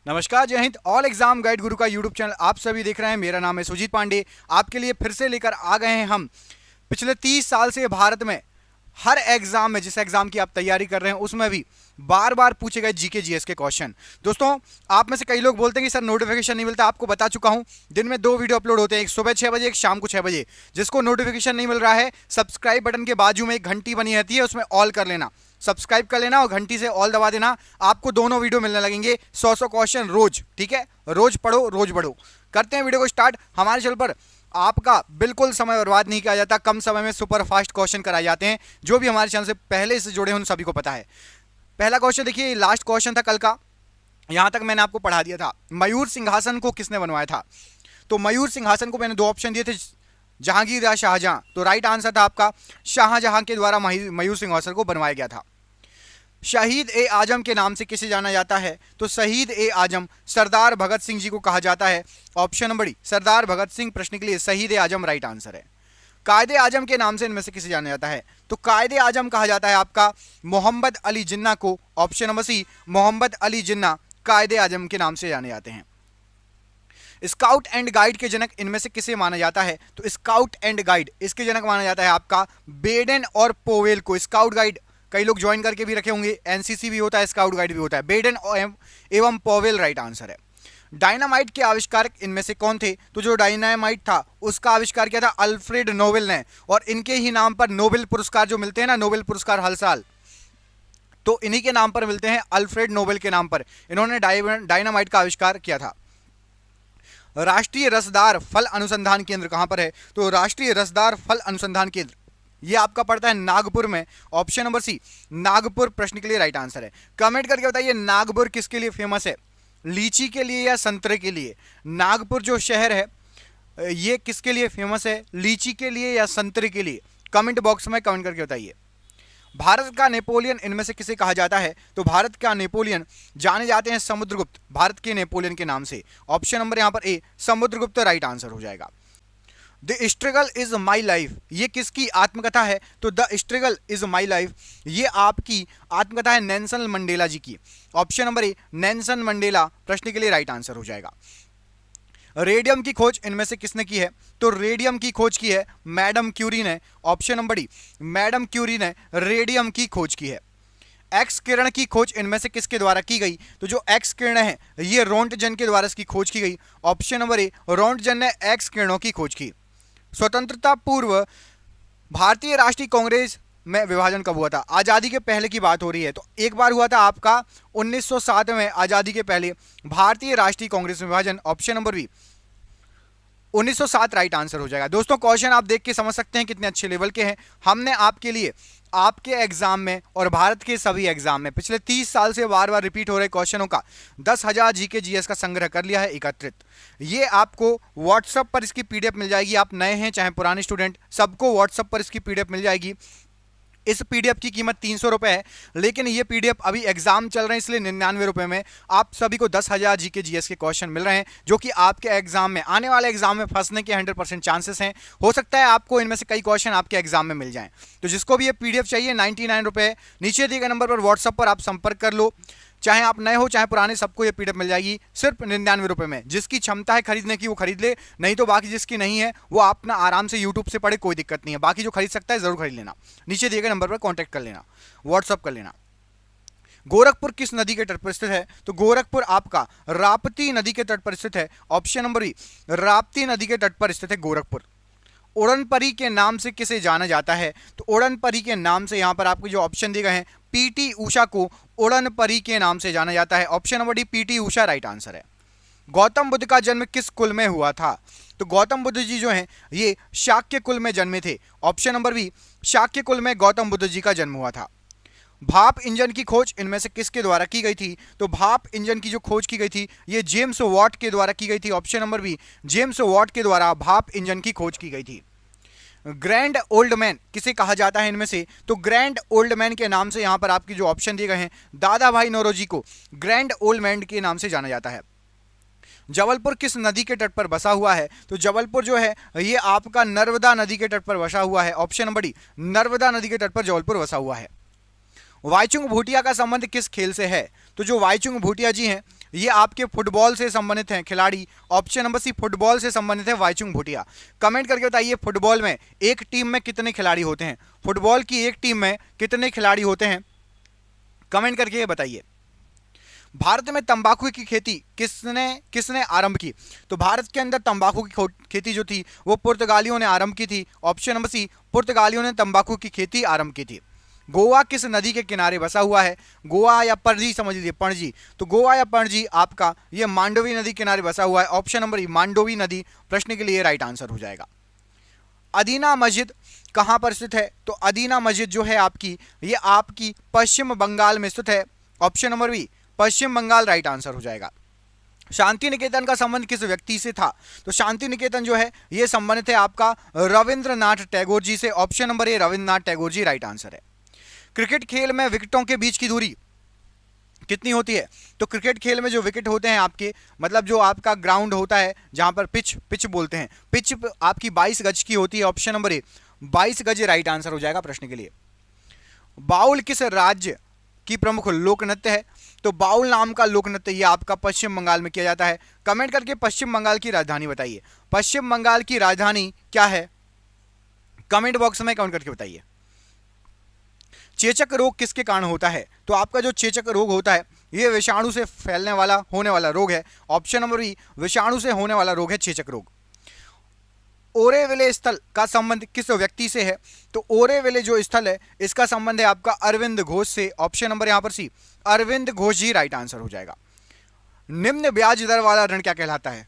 नमस्कार, जय Hind. All exam guide गुरु का यूट्यूब चैनल आप सभी देख रहे हैं। मेरा नाम है सुजीत पांडे। आपके लिए फिर से लेकर आ गए हैं हम पिछले 30 साल से भारत में हर एग्जाम में, जिस एग्जाम की आप तैयारी कर रहे हैं उसमें भी बार बार पूछे गए जीके जीएस के क्वेश्चन। दोस्तों, आप में से कई लोग बोलते हैं कि सर नोटिफिकेशन नहीं मिलता। आपको बता चुका हूं, दिन में 2 वीडियो अपलोड होते हैं, एक सुबह 6 बजे, एक शाम को 6 बजे। जिसको नोटिफिकेशन नहीं मिल रहा है, सब्सक्राइब बटन के बाजू में एक घंटी बनी रहती है, उसमें ऑल कर लेना, सब्सक्राइब कर लेना और घंटी से ऑल दबा देना। आपको दोनों वीडियो मिलने लगेंगे, 100 क्वेश्चन रोज। ठीक है, रोज पढ़ो, रोज बढ़ो। करते हैं वीडियो को स्टार्ट। हमारे चैनल पर आपका बिल्कुल समय बर्बाद नहीं किया जाता, कम समय में सुपर फास्ट क्वेश्चन कराए जाते हैं। जो भी हमारे चैनल से पहले से जुड़े हैं उन सभी को पता है। पहला क्वेश्चन देखिए, लास्ट क्वेश्चन था कल का, यहां तक मैंने आपको पढ़ा दिया था। मयूर सिंहासन को किसने बनवाया था? तो मयूर सिंहासन को मैंने 2 ऑप्शन दिए थे, जहांगीर या शाहजहां। तो राइट आंसर था आपका शाहजहां के द्वारा मयूर सिंहासन को बनवाया गया था। शहीद ए आजम के नाम से किसे जाना जाता है? तो शहीद ए आजम सरदार भगत सिंह जी को कहा जाता है। ऑप्शन नंबर डी, सरदार भगत सिंह। प्रश्न के लिए शहीद ए आजम राइट आंसर है। कायदे आजम के नाम से इनमें से किसे जाना जाता है? तो कायदे आजम कहा जाता है आपका मोहम्मद अली जिन्ना को। Option number C, Mohammad Ali Jinnah Quaid-e Azam के नाम से जाने जाते हैं। स्काउट एंड गाइड के जनक इनमें से किसे माना जाता है? तो स्काउट एंड गाइड इसके जनक माना जाता है आपका बेडेन और पोवेल को। स्काउट गाइड कई लोग ज्वाइन करके भी रखे होंगे, एनसीसी भी होता है, स्काउट गाइड भी होता है। बेडेन एवं पोवेल राइट आंसर है। डायनामाइट के आविष्कारक इनमें से कौन थे? तो जो डायनामाइट था उसका आविष्कार किया था अल्फ्रेड नोबेल ने, और इनके ही नाम पर नोबेल पुरस्कार जो मिलते हैं ना, नोबेल पुरस्कार हर साल, तो इन्हीं के नाम पर मिलते हैं, अल्फ्रेड नोबेल के नाम पर। इन्होंने डायनामाइट का आविष्कार किया था। राष्ट्रीय रसदार फल अनुसंधान केंद्र कहां पर है? तो राष्ट्रीय रसदार फल अनुसंधान केंद्र ये आपका पड़ता है नागपुर में। ऑप्शन नंबर सी, नागपुर प्रश्न के लिए राइट आंसर है। कमेंट करके बताइए नागपुर किसके लिए फेमस है, लीची के लिए या संतरे के लिए? नागपुर जो शहर है ये किसके लिए फेमस है, लीची के लिए या संतरे के लिए? कमेंट बॉक्स में कमेंट करके बताइए। भारत का नेपोलियन इनमें से किसे कहा जाता है? तो भारत का नेपोलियन जाने जाते हैं समुद्रगुप्त, भारत के नेपोलियन के नाम से। ऑप्शन नंबर यहां पर ए, समुद्रगुप्त राइट आंसर हो जाएगा। The struggle is my life ये किसकी आत्मकथा है? तो the struggle is my life ये आपकी आत्मकथा है नेल्सन मंडेला जी की। ऑप्शन नंबर ए, नेल्सन मंडेला प्रश्न के लिए राइट आंसर हो जाएगा। रेडियम की खोज इनमें से किसने की है? तो रेडियम की खोज की है मैडम क्यूरी ने। Option number D, madam Curie ने रेडियम की खोज की है। एक्स किरण की खोज इनमें से किसके द्वारा की गई? तो जो एक्स किरण है ये रोंटजन के द्वारा इसकी खोज की गई। ऑप्शन नंबर ए, रोंटजन ने एक्स किरणों की खोज की। स्वतंत्रता पूर्व भारतीय राष्ट्रीय कांग्रेस में विभाजन कब हुआ था? आज़ादी के पहले की बात हो रही है, तो एक बार हुआ था आपका 1907 में, आज़ादी के पहले भारतीय राष्ट्रीय कांग्रेस में विभाजन। Option number B, 1907 right answer हो जाएगा। दोस्तों, क्वेश्चन आप देख के समझ सकते हैं कितने अच्छे लेवल के हैं। हमने आपके लिए आपके एग्जाम में और भारत के सभी एग्जाम में पिछले 30 साल से बार बार रिपीट हो रहे क्वेश्चनों का 10,000 जीके जीएस का संग्रह कर लिया है एकत्रित। ये आपको व्हाट्सएप पर इसकी पीडीएफ मिल जाएगी। आप नए हैं चाहे पुराने स्टूडेंट, सबको व्हाट्सएप पर इसकी पीडीएफ मिल जाएगी। इस पीडीएफ की कीमत 300 रुपये है, लेकिन ये पीडीएफ अभी एग्जाम चल रहे हैं इसलिए 99 रुपये में आप सभी को 10,000 जीके जीएस के क्वेश्चन मिल रहे हैं, जो कि आपके एग्जाम में, आने वाले एग्जाम में फंसने के 100% चांसेस हैं। हो सकता है आपको इनमें से कई क्वेश्चन आपके एग्जाम में मिल जाएं। तो जिसको भी ये पीडीएफ चाहिए 99 रुपये, नीचे दिए गए नंबर पर व्हाट्सएप पर आप संपर्क कर लो। चाहे आप नए हो चाहे पुराने, सबको ये पीडीएफ मिल जाएगी सिर्फ 99 रुपये में। जिसकी क्षमता है खरीदने की वो खरीद ले, नहीं तो बाकी जिसकी नहीं है वो अपना आराम से यूट्यूब से पढ़े, कोई दिक्कत नहीं है। बाकी जो खरीद सकता है जरूर खरीद लेना, नीचे दिए गए नंबर पर कॉन्टैक्ट कर लेना, व्हाट्सअप कर लेना। गोरखपुर किस नदी के तट पर स्थित है? तो गोरखपुर आपका राप्ती नदी के तट पर स्थित है। ऑप्शन नंबर बी, राप्ती नदी के तट पर स्थित है गोरखपुर। उड़न परी के नाम से किसे जाना जाता है? तो उड़न परी के नाम से, यहां पर आपको जो ऑप्शन दिए गए हैं, पीटी उषा को उड़न परी के नाम से जाना जाता है। Option number D, PT Usha right answer है। गौतम बुद्ध का जन्म किस कुल में हुआ था? तो गौतम बुद्ध जी जो हैं ये शाक्य कुल में जन्मे थे। ऑप्शन नंबर बी, शाक्य कुल में गौतम बुद्ध जी का जन्म हुआ था। भाप इंजन की खोज इनमें से किसके द्वारा की गई थी? तो भाप इंजन की जो खोज की गई थी ये जेम्स वॉट के द्वारा की गई थी। Option number B, James Watt के द्वारा भाप इंजन की खोज की गई थी। ग्रैंड ओल्ड मैन किसे कहा जाता है इनमें से? तो ग्रैंड ओल्ड मैन के नाम से यहां पर आपकी जो ऑप्शन दिए गए हैं, दादा भाई नौरोजी को ग्रैंड ओल्ड मैन के नाम से जाना जाता है। जबलपुर किस नदी के तट पर बसा हुआ है? तो जबलपुर जो है ये आपका नर्मदा नदी के तट पर बसा हुआ है। ऑप्शन नंबर डी, नर्मदा नदी के तट पर जबलपुर बसा हुआ है। वाईचुंग भूटिया का संबंध किस खेल से है? तो जो वाईचुंग भूटिया जी हैं ये आपके फुटबॉल से संबंधित हैं खिलाड़ी। ऑप्शन नंबर सी फुटबॉल से संबंधित है वाईचुंग भूटिया। कमेंट करके बताइए फुटबॉल में एक टीम में कितने खिलाड़ी होते हैं, फुटबॉल की एक टीम में कितने खिलाड़ी होते हैं, कमेंट करके ये बताइए। भारत में तंबाकू की खेती किसने आरंभ की? तो भारत के अंदर तंबाकू की खेती जो थी वो पुर्तगालियों ने आरंभ की थी। ऑप्शन नंबर सी पुर्तगालियों ने तंबाकू की खेती आरंभ की थी। गोवा किस नदी के किनारे बसा हुआ है? गोवा या पणजी समझ लीजिए, पणजी। तो गोवा या पणजी आपका ये मांडोवी नदी किनारे बसा हुआ है। ऑप्शन नंबर ई मांडोवी नदी प्रश्न के लिए राइट आंसर हो जाएगा। अदीना मस्जिद कहां पर स्थित है? तो अदीना मस्जिद जो है आपकी ये आपकी पश्चिम बंगाल में स्थित है। ऑप्शन नंबर बी पश्चिम बंगाल राइट आंसर हो जाएगा। शांति निकेतन का संबंध किस व्यक्ति से था? तो शांति निकेतन जो है ये संबंधित है आपका रविंद्रनाथ टैगोर जी से। Option number A Rabindranath Tagore ji right answer है। क्रिकेट खेल में विकेटों के बीच की दूरी कितनी होती है? तो क्रिकेट खेल में जो विकेट होते हैं आपके, मतलब जो आपका ग्राउंड होता है जहां पर पिच बोलते हैं, पिच आपकी 22 गज की होती है। ऑप्शन नंबर ए 22 गज राइट आंसर हो जाएगा प्रश्न के लिए। बाउल किस राज्य की प्रमुख लोक नृत्य है? तो बाउल नाम का लोक नृत्य ये आपका पश्चिम बंगाल में किया जाता है। कमेंट करके पश्चिम बंगाल की राजधानी बताइए। पश्चिम बंगाल की राजधानी क्या है? कमेंट बॉक्स में कमेंट करके बताइए। चेचक रोग किसके कारण होता है? तो आपका जो चेचक रोग होता है ये विषाणु से फैलने वाला होने वाला रोग है। ऑप्शन नंबर बी विषाणु से होने वाला रोग है चेचक रोग। ओरेविले स्थल का संबंध किस व्यक्ति से है? तो ओरेविले जो स्थल है इसका संबंध है आपका अरविंद घोष से। ऑप्शन नंबर यहां पर सी अरविंद घोष जी राइट आंसर हो जाएगा। निम्न ब्याज दर वाला ऋण क्या कहलाता है?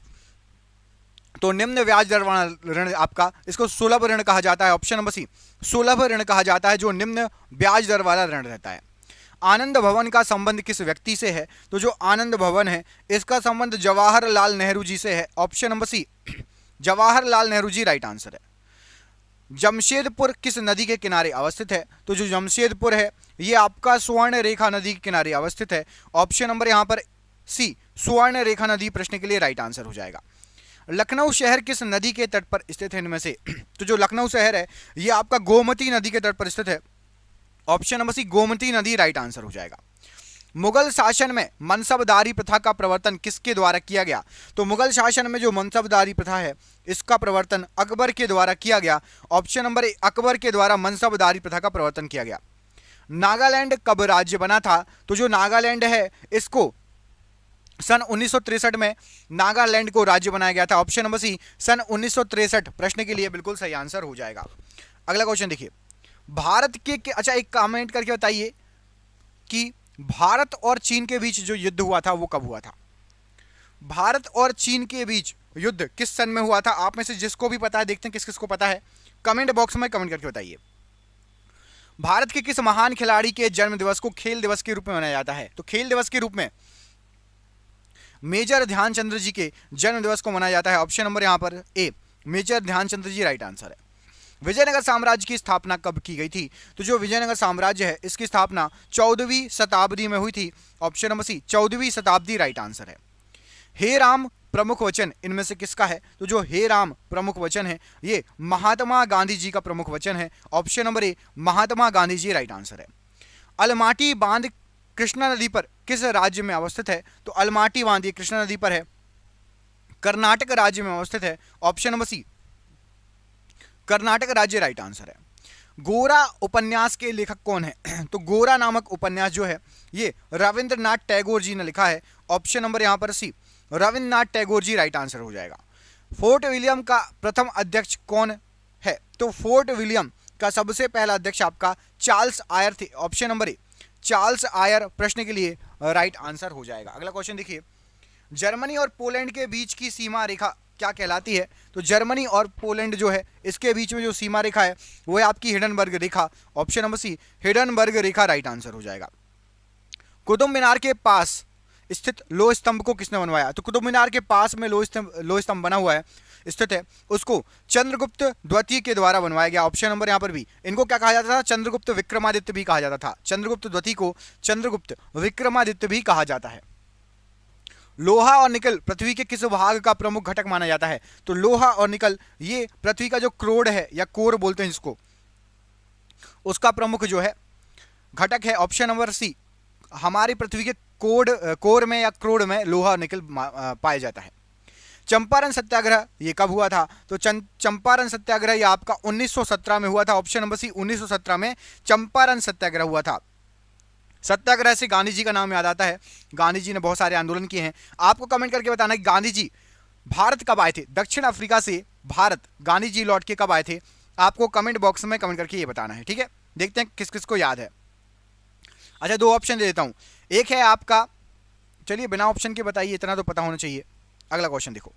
तो निम्न ब्याज दर वाला ऋण आपका इसको सुलभ ऋण कहा जाता है। ऑप्शन नंबर सी सुलभ ऋण कहा जाता है जो निम्न ब्याज दर वाला ऋण रहता है। आनंद भवन का संबंध किस व्यक्ति से है? तो जो आनंद भवन है इसका संबंध जवाहरलाल नेहरू जी से है। Option number C Jawaharlal Nehru ji right answer है। जमशेदपुर किस नदी के किनारे अवस्थित है? तो जो जमशेदपुर है ये आपका स्वर्ण रेखा नदी के किनारे अवस्थित है। ऑप्शन नंबर यहां पर सी स्वर्ण रेखा नदी प्रश्न के लिए राइट आंसर हो जाएगा। लखनऊ शहर किस नदी के तट पर स्थित है इनमें से? तो जो लखनऊ शहर है ये आपका गोमती नदी के तट पर स्थित है। ऑप्शन नंबर सी गोमती नदी राइट आंसर हो जाएगा। मुगल शासन में मनसबदारी प्रथा का प्रवर्तन किसके द्वारा किया गया? तो मुगल शासन में जो मनसबदारी प्रथा है इसका प्रवर्तन अकबर के द्वारा किया गया। ऑप्शन नंबर ए अकबर के द्वारा मनसबदारी प्रथा का प्रवर्तन किया गया। नागालैंड कब राज्य बना था? तो जो नागालैंड है इसको सन 1963 में नागालैंड को राज्य बनाया गया था। ऑप्शन नंबर सी सन 1963 प्रश्न के लिए बिल्कुल सही आंसर हो जाएगा। अगला क्वेश्चन देखिए, भारत के अच्छा एक कमेंट करके बताइए कि भारत और चीन के बीच जो युद्ध हुआ था वो कब हुआ था? भारत और चीन के बीच युद्ध किस सन में हुआ था? आप में से जिसको भी पता है, देखते हैं किस किस को पता है, कमेंट बॉक्स में कमेंट करके बताइए। भारत के किस महान खिलाड़ी के जन्म दिवस को खेल दिवस के रूप में मनाया जाता है? तो खेल दिवस के रूप में मेजर ध्यानचंद्र जी के जन्म दिवस को मनाया जाता है। ऑप्शन नंबर यहां पर ए मेजर ध्यानचंद्र जी राइट आंसर है। विजयनगर साम्राज्य की स्थापना कब की गई थी? तो जो विजयनगर साम्राज्य है इसकी स्थापना 14वीं शताब्दी में हुई थी। ऑप्शन नंबर सी 14वीं शताब्दी राइट आंसर है। हे राम प्रमुख वचन इनमें से किसका है? तो जो हे राम प्रमुख वचन है ये महात्मा गांधी जी का प्रमुख वचन है। Option number A Mahatma Gandhi ji right answer है। अलमाटी बांध कृष्णा नदी पर किस राज्य में अवस्थित है? तो अलमाटी बांध ये कृष्णा नदी पर है, कर्नाटक राज्य में अवस्थित है। ऑप्शन नंबर सी कर्नाटक राज्य राइट आंसर है। गोरा उपन्यास के लेखक कौन है? तो गोरा नामक उपन्यास जो है ये रविंद्रनाथ टैगोर जी ने लिखा है। ऑप्शन नंबर यहां पर सी रविंद्रनाथ टैगोर जी राइट आंसर हो जाएगा। फोर्ट विलियम का प्रथम अध्यक्ष कौन है? तो फोर्ट विलियम का सबसे पहला अध्यक्ष आपका चार्ल्स आयर थे। Option number A Charles Eyre प्रश्न के लिए राइट आंसर हो जाएगा। अगला क्वेश्चन देखिए, जर्मनी और पोलैंड के बीच की सीमा रेखा क्या कहलाती है? तो जर्मनी और पोलैंड जो है इसके बीच में जो सीमा रेखा है वो है आपकी हिडनबर्ग रेखा। ऑप्शन नंबर सी हिडनबर्ग रेखा राइट आंसर हो जाएगा। कुतुब मीनार के पास स्थित लोह स्तंभ को किसने बनवाया? तो कुतुब मीनार के पास में लोह स्तंभ बना हुआ है, स्थित है, उसको चंद्रगुप्त द्वितीय के द्वारा बनवाया गया। ऑप्शन नंबर यहाँ पर भी इनको क्या कहा जाता था? चंद्रगुप्त विक्रमादित्य भी कहा जाता था। चंद्रगुप्त द्वितीय को चंद्रगुप्त विक्रमादित्य भी कहा जाता है। लोहा और निकल पृथ्वी के किस भाग का प्रमुख घटक माना जाता है? तो लोहा और निकल ये पृथ्वी का जो क्रोड है या कोर बोलते हैं जिसको, उसका प्रमुख जो है घटक है। ऑप्शन नंबर सी हमारी पृथ्वी के कोर में या क्रोड में लोहा निकल पाया जाता है। चंपारण सत्याग्रह ये कब हुआ था? तो चंपारण सत्याग्रह ये आपका 1917 में हुआ था। ऑप्शन नंबर सी 1917 में चंपारण सत्याग्रह हुआ था। सत्याग्रह से गांधी जी का नाम याद आता है। गांधी जी ने बहुत सारे आंदोलन किए हैं। आपको कमेंट करके बताना कि गांधी जी भारत कब आए थे? दक्षिण अफ्रीका से भारत गांधी जी लौट के कब आए थे? आपको कमेंट बॉक्स में कमेंट करके ये बताना है, ठीक है। देखते हैं किस किस को याद है। अच्छा, दो ऑप्शन दे देता हूं। एक है आपका, चलिए बिना ऑप्शन के बताइए, इतना तो पता होना चाहिए। अगला क्वेश्चन देखो,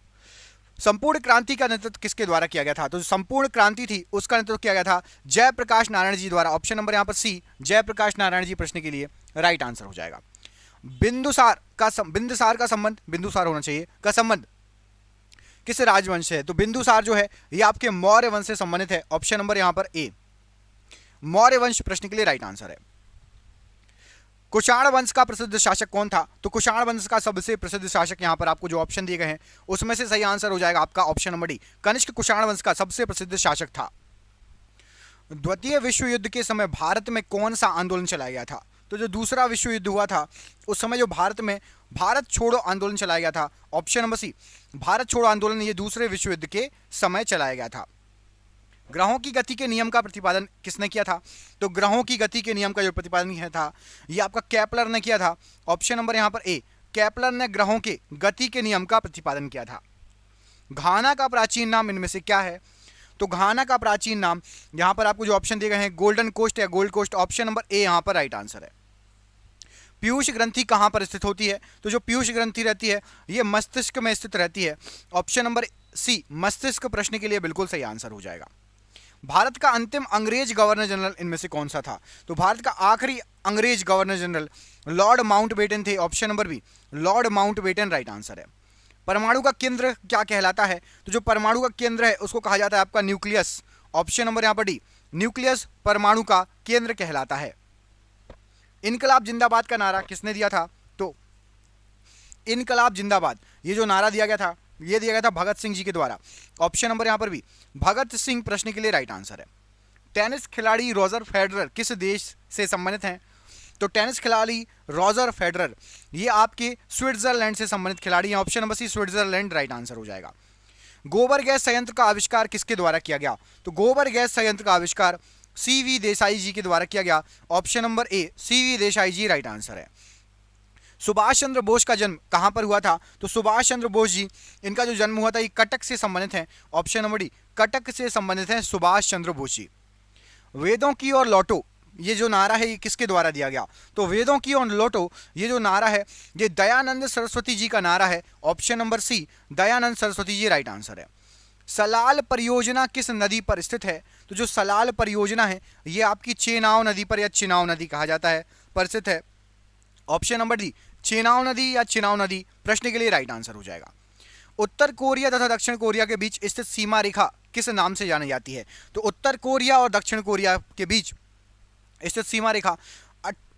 संपूर्ण क्रांति का नेतृत्व किसके द्वारा किया गया था? तो संपूर्ण क्रांति थी उसका नेतृत्व किया गया था जयप्रकाश नारायण जी द्वारा। ऑप्शन नंबर यहां पर सी जयप्रकाश नारायण जी प्रश्न के लिए राइट आंसर हो जाएगा। बिंदुसार का संबंध, बिंदुसार होना चाहिए, का संबंध किस राजवंश से है? तो बिंदुसार जो है ये आपके मौर्य वंश से संबंधित है। ऑप्शन नंबर यहां पर ए मौर्य वंश प्रश्न के लिए राइट आंसर है। कुषाण वंश का प्रसिद्ध शासक कौन था? तो कुषाण वंश का सबसे प्रसिद्ध शासक यहां पर आपको जो ऑप्शन दिए गए हैं उसमें से सही आंसर हो जाएगा आपका option number D, Kanishka Kushan वंश का सबसे प्रसिद्ध शासक था। द्वितीय विश्व युद्ध के समय भारत में कौन सा आंदोलन चलाया गया था? तो जो दूसरा विश्व युद्ध हुआ था उस समय जो भारत में भारत छोड़ो आंदोलन चलाया गया था। ऑप्शन नंबर सी भारत छोड़ो आंदोलन ये दूसरे विश्व युद्ध के समय चलाया गया था। ग्रहों की गति के नियम का प्रतिपादन किसने किया था? तो ग्रहों की गति के नियम का जो प्रतिपादन किया था ये आपका केपलर ने किया था। ऑप्शन नंबर यहां पर ए केपलर ने ग्रहों के गति के नियम का प्रतिपादन किया था। घाना का प्राचीन नाम इनमें से क्या है? तो घाना का प्राचीन नाम यहां पर आपको जो ऑप्शन दिए गए हैं गोल्डन कोस्ट या gold coast, option number A यहां पर राइट आंसर है। पीयूष ग्रंथि कहां पर स्थित होती है? तो जो पीयूष ग्रंथि रहती है ये मस्तिष्क में स्थित रहती है। ऑप्शन नंबर सी मस्तिष्क प्रश्न के लिए बिल्कुल सही आंसर हो जाएगा। भारत का अंतिम अंग्रेज गवर्नर जनरल इनमें से कौन सा था? तो भारत का आखिरी अंग्रेज गवर्नर जनरल लॉर्ड माउंटबेटन थे। Option number B lord Mountbatten right answer है। परमाणु का केंद्र क्या कहलाता है? तो जो परमाणु का केंद्र है उसको कहा जाता है आपका न्यूक्लियस। ऑप्शन नंबर यहां पर डी न्यूक्लियस परमाणु का केंद्र कहलाता है। इनकलाब जिंदाबाद का नारा किसने दिया था? तो इनकलाब जिंदाबाद ये जो नारा दिया गया था ये दिया गया था भगत सिंह जी के द्वारा। ऑप्शन नंबर यहां पर भी भगत सिंह प्रश्न के लिए राइट आंसर है। टेनिस खिलाड़ी रॉजर फेडरर किस देश से संबंधित हैं? तो टेनिस खिलाड़ी रॉजर फेडरर ये आपके स्विट्जरलैंड से संबंधित खिलाड़ी हैं। Option number C Switzerland right answer हो जाएगा। गोबर गैस संयंत्र का आविष्कार किसके द्वारा किया गया? तो गोबर गैस संयंत्र का आविष्कार सीवी देसाई जी के द्वारा किया गया। Option number A C V Desai ji right answer है। सुभाष चंद्र बोस का जन्म कहां पर हुआ था? तो सुभाष चंद्र बोस जी इनका जो जन्म हुआ था ये कटक से संबंधित है। ऑप्शन नंबर डी कटक से संबंधित है सुभाष चंद्र बोस जी। वेदों की ओर लौटो ये जो नारा है ये किसके द्वारा दिया गया? तो वेदों की ओर लौटो ये जो नारा है ये दयानंद सरस्वती जी का नारा है। Option number C Dayanand Saraswati ji right answer है। सलाल परियोजना किस नदी पर स्थित है? तो जो सलाल परियोजना है ये आपकी चेनाब नदी पर या चिनाब नदी कहा जाता है पर स्थित है। ऑप्शन नंबर डी चेनाब नदी या चिनाब नदी प्रश्न के लिए राइट आंसर हो जाएगा। उत्तर कोरिया तथा दक्षिण कोरिया के बीच स्थित सीमा रेखा किस नाम से जानी जाती है? तो उत्तर कोरिया और दक्षिण कोरिया के बीच स्थित सीमा रेखा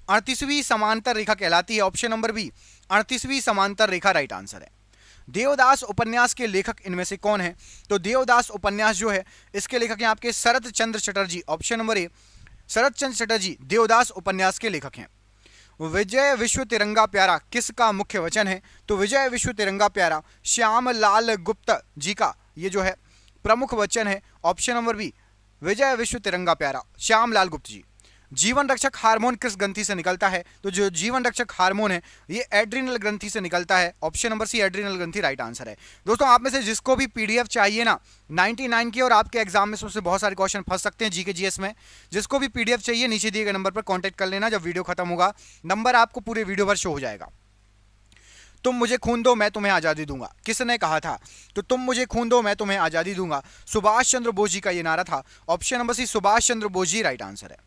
38वीं समांतर रेखा कहलाती है। ऑप्शन नंबर बी 38वीं समांतर रेखा राइट आंसर है। देवदास उपन्यास के लेखक इनमें से कौन है? तो देवदास उपन्यास जो है इसके लेखक हैं आपके शरत चंद्र चटर्जी। ऑप्शन नंबर ए शरत चंद्र चटर्जी देवदास उपन्यास के लेखक हैं। विजय विश्व तिरंगा प्यारा किसका मुख्य वचन है? तो विजय विश्व तिरंगा प्यारा श्याम लाल गुप्ता जी का ये जो है प्रमुख वचन है। ऑप्शन नंबर बी विजय विश्व तिरंगा प्यारा श्याम लाल गुप्ता जी। जीवन रक्षक हार्मोन किस ग्रंथि से निकलता है? तो जो जीवन रक्षक हार्मोन है ये एड्रिनल ग्रंथि से निकलता है। ऑप्शन नंबर सी एड्रिनल ग्रंथि राइट आंसर है। दोस्तों आप में से जिसको भी पीडीएफ चाहिए ना 99 की और आपके एग्जाम में उससे बहुत सारे क्वेश्चन फंस सकते हैं जीके जीएस में, जिसको भी पीडीएफ चाहिए नीचे दिए गए नंबर पर कॉन्टैक्ट कर लेना। जब वीडियो खत्म होगा नंबर आपको पूरे वीडियो पर शो हो जाएगा। तुम मुझे खून दो मैं तुम्हें आज़ादी दूंगा किसने कहा था? तो तुम मुझे खून दो मैं तुम्हें आज़ादी दूंगा सुभाष चंद्र बोस जी का ये नारा था। ऑप्शन नंबर सी सुभाष चंद्र बोस जी राइट आंसर है।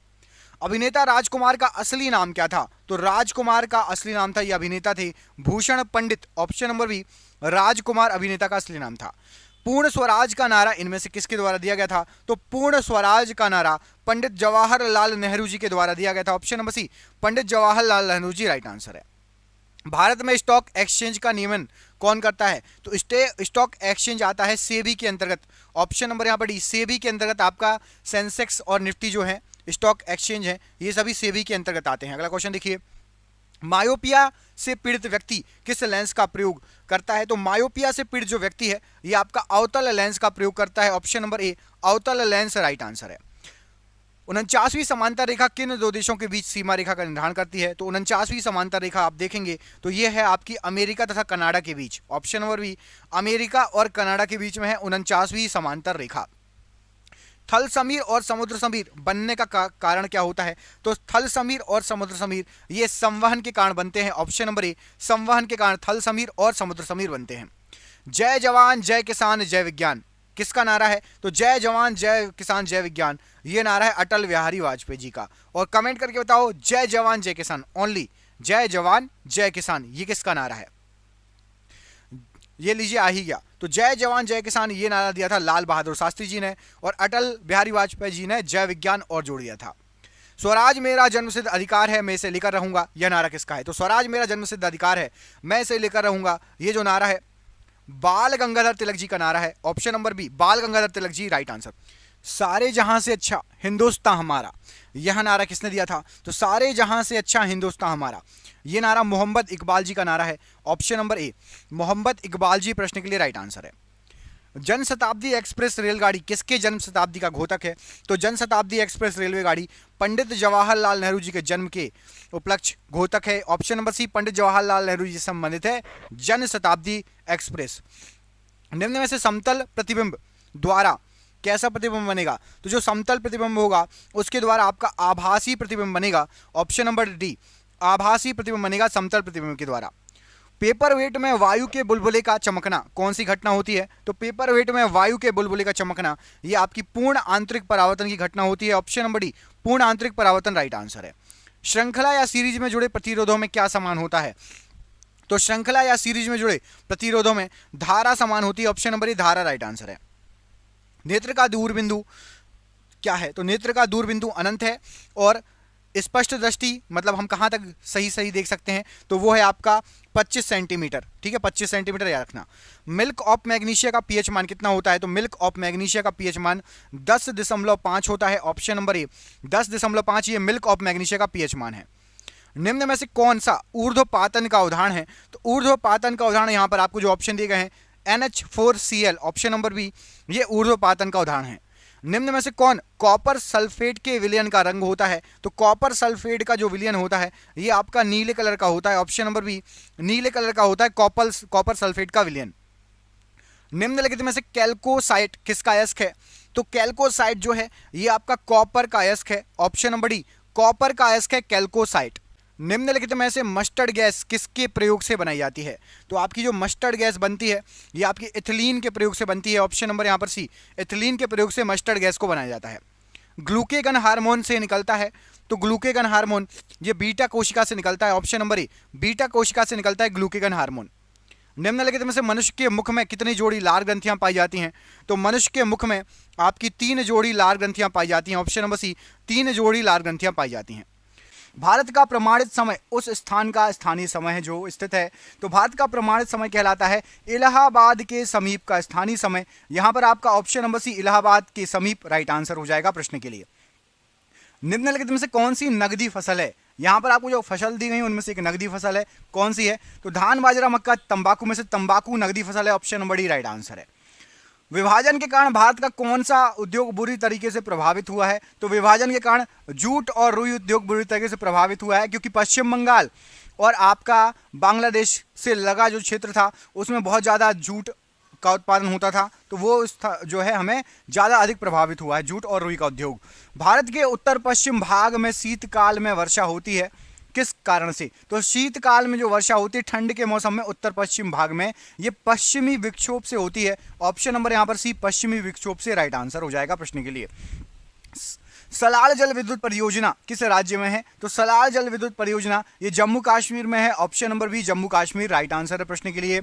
अभिनेता राजकुमार का असली नाम क्या था? तो राजकुमार का असली नाम था, ये अभिनेता थे भूषण पंडित। ऑप्शन नंबर बी राजकुमार अभिनेता का असली नाम था। पूर्ण स्वराज का नारा इनमें से किसके द्वारा दिया गया था? तो पूर्ण स्वराज का नारा पंडित जवाहरलाल नेहरू जी के द्वारा दिया गया था। ऑप्शन नंबर सी पंडित जवाहरलाल नेहरू जी राइट आंसर है। भारत में स्टॉक एक्सचेंज का नियमन कौन करता है? तो स्टॉक एक्सचेंज आता है सेबी के अंतर्गत। ऑप्शन नंबर यहाँ पर डी सेबी के अंतर्गत आपका सेंसेक्स और निफ्टी जो है स्टॉक एक्सचेंज है ये सभी सेबी के अंतर्गत आते हैं। अगला क्वेश्चन देखिए, मायोपिया से पीड़ित व्यक्ति किस लेंस का प्रयोग करता है? तो मायोपिया से पीड़ित जो व्यक्ति है ये आपका अवतल लेंस का प्रयोग करता है। ऑप्शन नंबर ए अवतल लेंस राइट आंसर है। 49वीं समांतर रेखा किन दो देशों के बीच सीमा रेखा का निर्धारण करती है? तो 49वीं समांतर रेखा आप देखेंगे तो ये है आपकी अमेरिका तथा कनाडा के बीच। ऑप्शन नंबर बी अमेरिका और कनाडा के बीच में है 49वीं समांतर रेखा। थल समीर और समुद्र समीर बनने का कारण क्या होता है? तो थल समीर और समुद्र समीर ये संवहन के कारण बनते हैं। ऑप्शन नंबर ए संवहन के कारण थल समीर और समुद्र समीर बनते हैं। जय जवान जय किसान जय विज्ञान किसका नारा है? तो जय जवान जय किसान जय विज्ञान ये नारा है अटल बिहारी वाजपेयी जी का। और कमेंट करके बताओ जय जवान जय किसान, ओनली जय जवान जय किसान ये किसका नारा है? ये लीजिए आ ही गया। तो जय जवान जय किसान ये नारा दिया था लाल बहादुर शास्त्री जी ने, और अटल बिहारी वाजपेयी जी ने जय विज्ञान और जोड़ दिया था। स्वराज मेरा जन्मसिद्ध अधिकार है मैं इसे लेकर रहूंगा यह नारा किसका है? तो स्वराज मेरा जन्मसिद्ध अधिकार है मैं इसे लेकर रहूंगा ये जो नारा है बाल गंगाधर तिलक जी का नारा है। ऑप्शन नंबर बी बाल गंगाधर तिलक जी राइट आंसर। सारे जहां से अच्छा हिंदुस्तान हमारा यह नारा किसने दिया था? तो सारे जहां से अच्छा हिंदुस्तान हमारा ये नारा मोहम्मद इकबाल जी का नारा है। Option number A Mohammad Iqbal ji प्रश्न के लिए राइट आंसर है। जन शताब्दी एक्सप्रेस रेलगाड़ी किसके जन्म शताब्दी का घोतक है? तो जन शताब्दी एक्सप्रेस रेलवे गाड़ी पंडित जवाहरलाल नेहरू जी के जन्म के उपलक्ष्य घोतक है। ऑप्शन नंबर सी पंडित जवाहरलाल नेहरू जी से संबंधित है जन शताब्दी एक्सप्रेस। निम्न में से समतल प्रतिबिंब द्वारा कैसा प्रतिबिंब बनेगा? तो जो समतल प्रतिबिंब होगा उसके द्वारा आपका आभासी प्रतिबिंब बनेगा। ऑप्शन नंबर डी आभासी प्रतिबिंब बनेगा समतल प्रतिबिंब के द्वारा। पेपरवेट में वायु के बुलबुले का चमकना कौन सी घटना होती है? तो पेपरवेट में वायु के बुलबुले का चमकना ये आपकी पूर्ण आंतरिक परावर्तन की घटना होती है। ऑप्शन नंबर डी पूर्ण आंतरिक परावर्तन राइट आंसर है। श्रृंखला या सीरीज में जुड़े प्रतिरोधों में क्या समान होता है? तो श्रृंखला या सीरीज में जुड़े प्रतिरोधों में धारा समान होती है। ऑप्शन नंबर ए धारा राइट आंसर है। नेत्र का दूरबिंदु क्या है? तो नेत्र का दूरबिंदु अनंत है, और स्पष्ट दृष्टि मतलब हम कहाँ तक सही देख सकते हैं तो वो है आपका 25 सेंटीमीटर। ठीक है 25 सेंटीमीटर याद रखना। मिल्क ऑफ मैग्नीशिया का पीएच मान कितना होता है? तो मिल्क ऑफ मैग्नीशिया का पीएच मान 10.5 होता है। ऑप्शन नंबर ए 10.5 ये मिल्क ऑफ मैग्नीशिया का पीएच मान है। निम्न में से कौन सा ऊर्ध्वपातन का उदाहरण है? तो ऊर्ध्वपातन का उदाहरण यहाँ पर आपको जो ऑप्शन दिए गए हैं NH4Cl ऑप्शन नंबर बी ये ऊर्ध्वपातन का उदाहरण है। निम्न में से कौन कॉपर सल्फेट के विलयन का रंग होता है? तो कॉपर सल्फेट का जो विलयन होता है ये आपका नीले कलर का होता है। ऑप्शन नंबर बी नीले कलर का होता है कॉपर सल्फेट का विलयन। निम्नलिखित में से कैल्कोसाइट किसका अयस्क है? तो कैल्कोसाइट जो है ये आपका कॉपर का अयस्क है। ऑप्शन नंबर डी कॉपर का अयस्क है कैल्कोसाइट। निम्नलिखित में से मस्टर्ड गैस किसके प्रयोग से बनाई जाती है? तो आपकी जो मस्टर्ड गैस बनती है ये आपकी एथिलीन के प्रयोग से बनती है। ऑप्शन नंबर यहाँ पर सी एथिलीन के प्रयोग से मस्टर्ड गैस को बनाया जाता है। ग्लूकेगन हार्मोन से निकलता है, तो ग्लूकेगन हार्मोन ये बीटा कोशिका से निकलता है। ऑप्शन नंबर ए बीटा कोशिका से निकलता है ग्लूकेगन हार्मोन। निम्नलिखित में से मनुष्य के मुख में कितनी जोड़ी लार ग्रंथियां पाई जाती हैं? तो मनुष्य के मुख में आपकी 3 जोड़ी लार ग्रंथियां पाई जाती हैं। ऑप्शन नंबर सी 3 जोड़ी लार ग्रंथियां पाई जाती हैं। भारत का प्रमाणित समय उस स्थान का स्थानीय समय है जो स्थित है। तो भारत का प्रमाणित समय कहलाता है इलाहाबाद के समीप का स्थानीय समय। यहां पर आपका ऑप्शन नंबर सी इलाहाबाद के समीप राइट आंसर हो जाएगा प्रश्न के लिए। निम्नलिखित में से कौन सी नगदी फसल है? यहां पर आपको जो फसल दी गई उनमें से एक नगदी फसल है, कौन सी है? तो धान बाजरा मक्का तंबाकू में से तंबाकू नगदी फसल है। Option number D right answer है। विभाजन के कारण भारत का कौन सा उद्योग बुरी तरीके से प्रभावित हुआ है? तो विभाजन के कारण जूट और रुई उद्योग बुरी तरीके से प्रभावित हुआ है, क्योंकि पश्चिम बंगाल और आपका बांग्लादेश से लगा जो क्षेत्र था उसमें बहुत ज़्यादा जूट का उत्पादन होता था, तो वो जो है हमें ज़्यादा अधिक प्रभावित हुआ है जूट और रुई का उद्योग। भारत के उत्तर पश्चिम भाग में शीतकाल में वर्षा होती है, किस कारण से? तो शीतकाल में जो वर्षा होती है ठंड के मौसम में उत्तर पश्चिम भाग में ये पश्चिमी विक्षोभ से होती है। ऑप्शन नंबर यहाँ पर सी पश्चिमी विक्षोभ से राइट आंसर हो जाएगा प्रश्न के लिए। सलाल जल विद्युत परियोजना किस राज्य में है? तो सलाल जल विद्युत परियोजना ये जम्मू कश्मीर में है। Option number B Jammu Kashmir right answer है प्रश्न के लिए।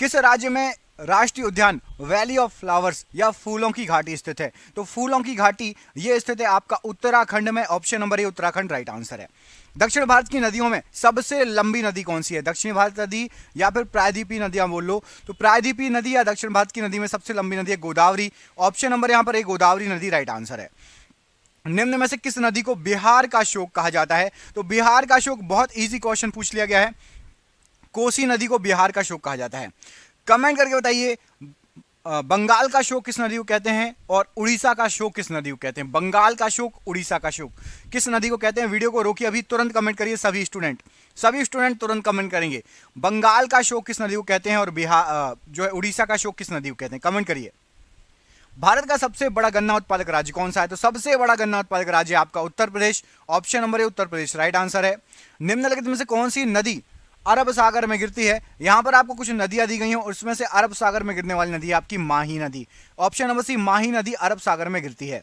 किस राज्य में राष्ट्रीय उद्यान वैली ऑफ फ्लावर्स या फूलों की घाटी स्थित है? तो फूलों की घाटी ये स्थित है आपका उत्तराखंड में। ऑप्शन नंबर ए उत्तराखंड राइट आंसर है। दक्षिण भारत की नदियों में सबसे लंबी नदी कौन सी है? दक्षिण भारत नदी या फिर प्रायद्वीपीय नदियां बोल लो, तो प्रायद्वीपीय नदी या दक्षिण भारत की नदी में सबसे लंबी नदी है गोदावरी। ऑप्शन नंबर यहाँ पर एक गोदावरी नदी राइट आंसर है। निम्न में से किस नदी को बिहार का शोक कहा जाता है? तो बिहार का शोक बहुत इजी क्वेश्चन पूछ लिया गया है। कोसी नदी को बिहार का शोक कहा जाता है? कमेंट करके बताइए बंगाल का शोक किस नदी को कहते हैं और उड़ीसा का शोक किस नदी को कहते हैं? बंगाल का शोक, उड़ीसा का शोक किस नदी को कहते हैं? वीडियो को रोकिए, अभी तुरंत कमेंट करिए सभी स्टूडेंट तुरंत कमेंट करेंगे। बंगाल का शोक किस नदी को कहते हैं और बिहार जो है उड़ीसा का शोक किस नदी को कहते हैं? कमेंट करिए। भारत का सबसे बड़ा गन्ना उत्पादक राज्य कौन सा है? तो सबसे बड़ा गन्ना उत्पादक राज्य आपका Uttar Pradesh. Option number A Uttar Pradesh right answer है। निम्नलिखित में से कौन सी नदी अरब सागर में गिरती है? यहां पर आपको कुछ नदियां दी गई हैं, उसमें से अरब सागर में गिरने वाली नदी है आपकी माही नदी। ऑप्शन नंबर सी माही नदी अरब सागर में गिरती है।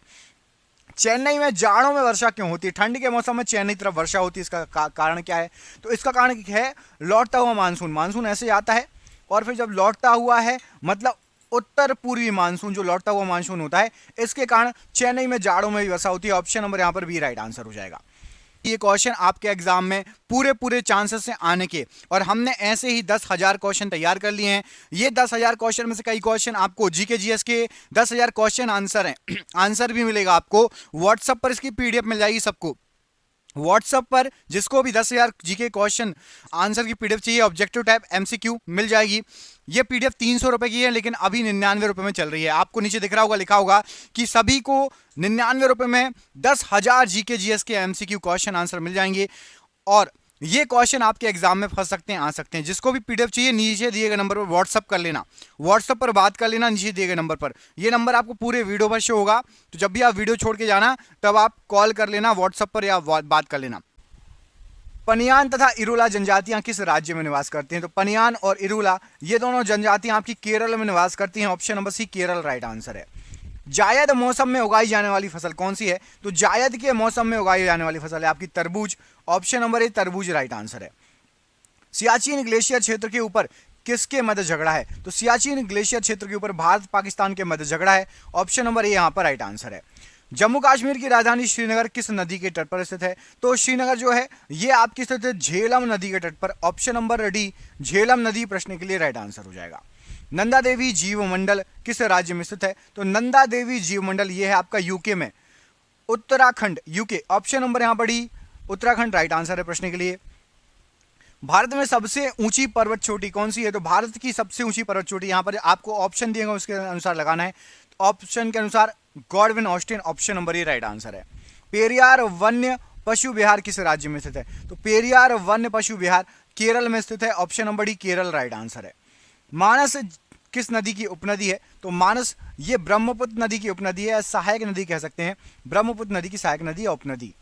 चेन्नई में जाड़ों में वर्षा क्यों होती है? ठंड के मौसम में चेन्नई तरफ वर्षा होती है, इसका कारण क्या है? तो इसका कारण है लौटता हुआ मानसून। मानसून ऐसे आता है और फिर जब लौटता हुआ है मतलब उत्तर पूर्वी मानसून, जो लौटता हुआ मानसून होता है, इसके कारण चेन्नई में जाड़ों में भी वर्षा होती है। ऑप्शन नंबर यहां पर बी राइट आंसर हो जाएगा। ये क्वेश्चन आपके एग्जाम में पूरे चांसेस से आने के, और हमने ऐसे ही 10,000 क्वेश्चन तैयार कर लिए हैं। ये 10,000 क्वेश्चन में से कई क्वेश्चन आपको जीके जीएस के 10,000 क्वेश्चन आंसर हैं। आंसर भी मिलेगा आपको व्हाट्सएप पर, इसकी पीडीएफ मिल जाएगी सबको व्हाट्सएप पर। जिसको भी 10,000 जीके क्वेश्चन आंसर की पीडीएफ चाहिए, ऑब्जेक्टिव टाइप एमसीक्यू मिल जाएगी। ये पीडीएफ 300 रुपए की है, लेकिन अभी 99 रुपए में चल रही है। आपको नीचे दिख रहा होगा, लिखा होगा कि सभी को 99 रुपए में 10,000 जीके जीएस के एमसीक्यू क्वेश्चन आंसर मिल जाएंगे। और ये क्वेश्चन आपके एग्जाम में फंस सकते हैं, आ सकते हैं। जिसको भी पीडीएफ चाहिए नीचे दिए गए नंबर पर व्हाट्सअप कर लेना, व्हाट्सएप पर बात कर लेना नीचे दिए गए नंबर पर। ये नंबर आपको पूरे वीडियो पर शो होगा, तो जब भी आप वीडियो छोड़ के जाना तब आप कॉल कर लेना व्हाट्सएप पर या बात कर लेना। पनियान तथा इरुला जनजातियां किस राज्य में निवास करती हैं? तो पनियान और इरुला ये दोनों जनजातियां आपकी केरल में निवास करती हैं। Option number C Kerala right answer है। जायद मौसम में उगाई जाने वाली फसल कौन सी है? तो जायद के मौसम में उगाई जाने वाली फसल है आपकी तरबूज। ऑप्शन नंबर ए तरबूज राइट आंसर है। सियाचिन ग्लेशियर क्षेत्र के ऊपर किसके मध्य झगड़ा है? तो सियाचिन ग्लेशियर क्षेत्र के ऊपर भारत पाकिस्तान के मध्य झगड़ा है। ऑप्शन नंबर ए यहां पर राइट आंसर है। जम्मू कश्मीर की राजधानी श्रीनगर किस नदी के तट पर स्थित है? तो श्रीनगर जो है ये आपकी स्थित है झेलम नदी के तट पर। ऑप्शन नंबर डी झेलम नदी प्रश्न के लिए राइट आंसर हो जाएगा। नंदा देवी जीव मंडल किस राज्य में स्थित है? तो नंदा देवी जीव मंडल ये है आपका यूके में, उत्तराखंड यूके। ऑप्शन नंबर यहां पर डी उत्तराखंड राइट आंसर है प्रश्न के लिए। भारत में सबसे ऊंची पर्वत चोटी कौन सी है? तो भारत की सबसे ऊंची पर्वत चोटी, यहां पर आपको ऑप्शन दिए गए उसके अनुसार लगाना है। ऑप्शन के अनुसार गॉडविन ऑस्टिन, ऑप्शन नंबर ए राइट आंसर है। पेरियार वन्य पशु विहार किस राज्य में स्थित है? तो पेरियार वन्य पशु विहार केरल में स्थित है। Option number D Kerala right answer है। मानस किस नदी की उपनदी है? तो मानस ये ब्रह्मपुत्र नदी की उपनदी है, सहायक नदी कह सकते हैं, ब्रह्मपुत्र नदी की सहायक नदी या उपनदी।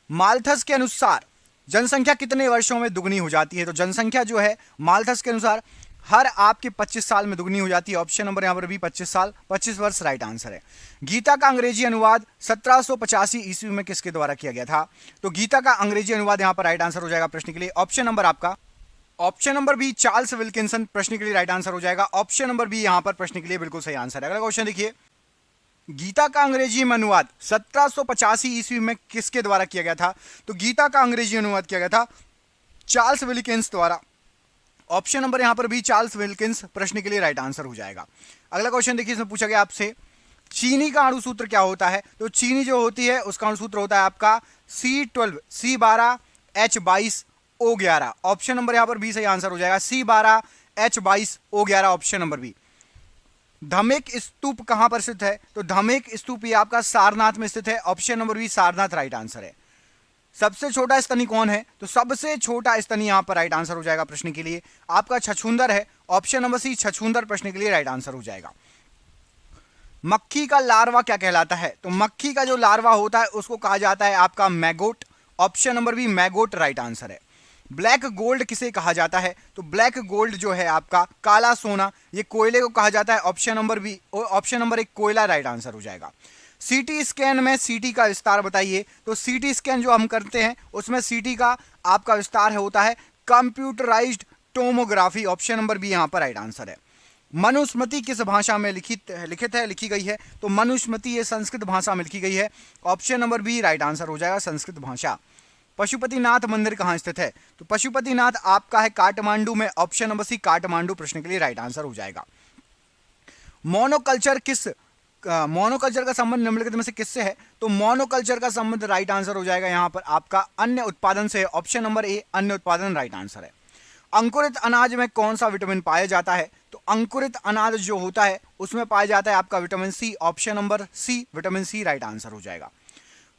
माल्थस के अनुसार जनसंख्या कितने वर्षों में दुगनी हो जाती है? तो जनसंख्या जो है माल्थस के अनुसार हर आपके 25 साल में दुगनी हो जाती है। ऑप्शन नंबर यहां पर भी 25 साल, 25 वर्ष राइट आंसर है। गीता का अंग्रेजी अनुवाद 1785 ईस्वी में किसके द्वारा किया गया था? तो गीता का अंग्रेजी अनुवाद यहां पर राइट आंसर हो जाएगा प्रश्न के लिए। ऑप्शन नंबर आपका option number B Charles Wilkinson प्रश्न के लिए राइट आंसर हो जाएगा। ऑप्शन नंबर बी यहां पर प्रश्न के लिए बिल्कुल सही आंसर है। अगला क्वेश्चन देखिए, गीता का अंग्रेजी में अनुवाद 1785 ईस्वी में किसके द्वारा किया गया था? तो गीता का अंग्रेजी अनुवाद किया गया था चार्ल्स विल्किंस द्वारा। ऑप्शन नंबर यहां पर भी चार्ल्स विल्किंस प्रश्न के लिए राइट आंसर हो जाएगा। अगला क्वेश्चन देखिए, इसमें पूछा गया आपसे चीनी का अणुसूत्र क्या होता है? तो चीनी जो होती है उसका अणुसूत्र होता है आपका C12 C12 H22 O11। Option number यहां पर बी सही आंसर हो जाएगा, C12 H22 O11 option number B. Dhamek Stupa कहां पर स्थित है? तो धमेक स्तूप ये आपका सारनाथ में स्थित है। Option number B Sarnath right answer है। सबसे छोटा स्तनी कौन है? तो सबसे छोटा स्तनी यहां पर राइट आंसर हो जाएगा प्रश्न के लिए आपका छछूंदर है। ऑप्शन नंबर सी छछूंदर प्रश्न के लिए राइट आंसर हो जाएगा। मक्खी का लार्वा क्या कहलाता है? तो मक्खी का जो लार्वा होता है उसको कहा जाता है आपका maggot. Option number B maggot right answer है। ब्लैक गोल्ड किसे कहा जाता है? तो ब्लैक गोल्ड जो है आपका काला सोना, ये कोयले को कहा जाता है। Option number B option number एक कोयला राइट आंसर हो जाएगा। सीटी स्कैन में सीटी का विस्तार बताइए। तो सीटी स्कैन जो हम करते हैं उसमें सीटी का आपका विस्तार होता है computerised tomography. Option number B यहां पर राइट आंसर है। मनुस्मृति किस भाषा में लिखी गई है? तो मनुस्मृति ये संस्कृत भाषा में लिखी गई है। Option number B right answer हो जाएगा संस्कृत भाषा। पशुपतिनाथ मंदिर कहां स्थित है? तो पशुपतिनाथ आपका है काठमांडू में। ऑप्शन नंबर सी काठमांडू प्रश्न के लिए राइट आंसर हो जाएगा। मोनोकल्चर का संबंध निम्नलिखित में से किससे है? तो मोनोकल्चर का संबंध राइट आंसर हो जाएगा यहां पर आपका अन्य उत्पादन से। ऑप्शन नंबर ए अन्य उत्पादन राइट आंसर है। अंकुरित अनाज में कौन सा विटामिन पाया जाता है? तो अंकुरित अनाज जो होता है उसमें पाया जाता है आपका vitamin C, option number C, vitamin C right answer हो जाएगा।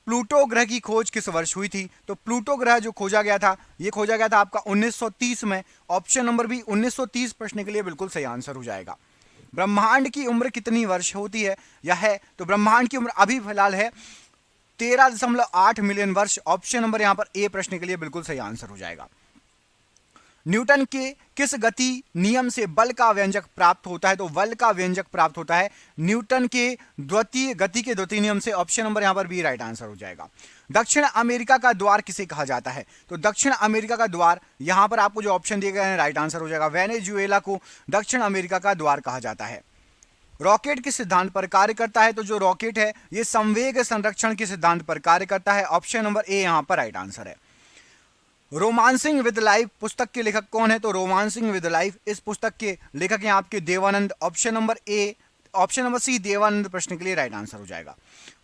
प्लूटो ग्रह की खोज किस वर्ष हुई थी? तो प्लूटो ग्रह जो खोजा गया था, ये खोजा गया था आपका 1930 में, ऑप्शन नंबर बी 1930 प्रश्न के लिए बिल्कुल सही आंसर हो जाएगा। ब्रह्मांड की उम्र कितनी वर्ष होती है या है? तो ब्रह्मांड की उम्र अभी फिलहाल है 13.8 मिलियन वर्ष, ऑप्शन नंबर यहां पर ए प्रश्न के लिए बिल्कुल सही आंसर हो जाएगा। न्यूटन के किस गति नियम से बल का व्यंजक प्राप्त होता है? तो बल का व्यंजक प्राप्त होता है न्यूटन के द्वितीय गति के द्वितीय नियम से, ऑप्शन नंबर यहां पर बी राइट आंसर हो जाएगा। दक्षिण अमेरिका का द्वार किसे कहा जाता है? तो दक्षिण अमेरिका का द्वार, यहां पर आपको जो ऑप्शन दिए गए हैं राइट आंसर हो जाएगा। वेनेजुएला को दक्षिण अमेरिका का द्वार कहा जाता है। रॉकेट किस सिद्धांत पर कार्य करता है? तो जो रॉकेट है ये संवेग संरक्षण के सिद्धांत पर कार्य करता है, ऑप्शन नंबर ए यहां पर राइट आंसर है। रोमांसिंग विद लाइफ पुस्तक के लेखक कौन है? तो रोमांसिंग विद लाइफ इस पुस्तक के लेखक हैं आपके Devanand, option number A, option number C Devanand प्रश्न के लिए राइट आंसर हो जाएगा।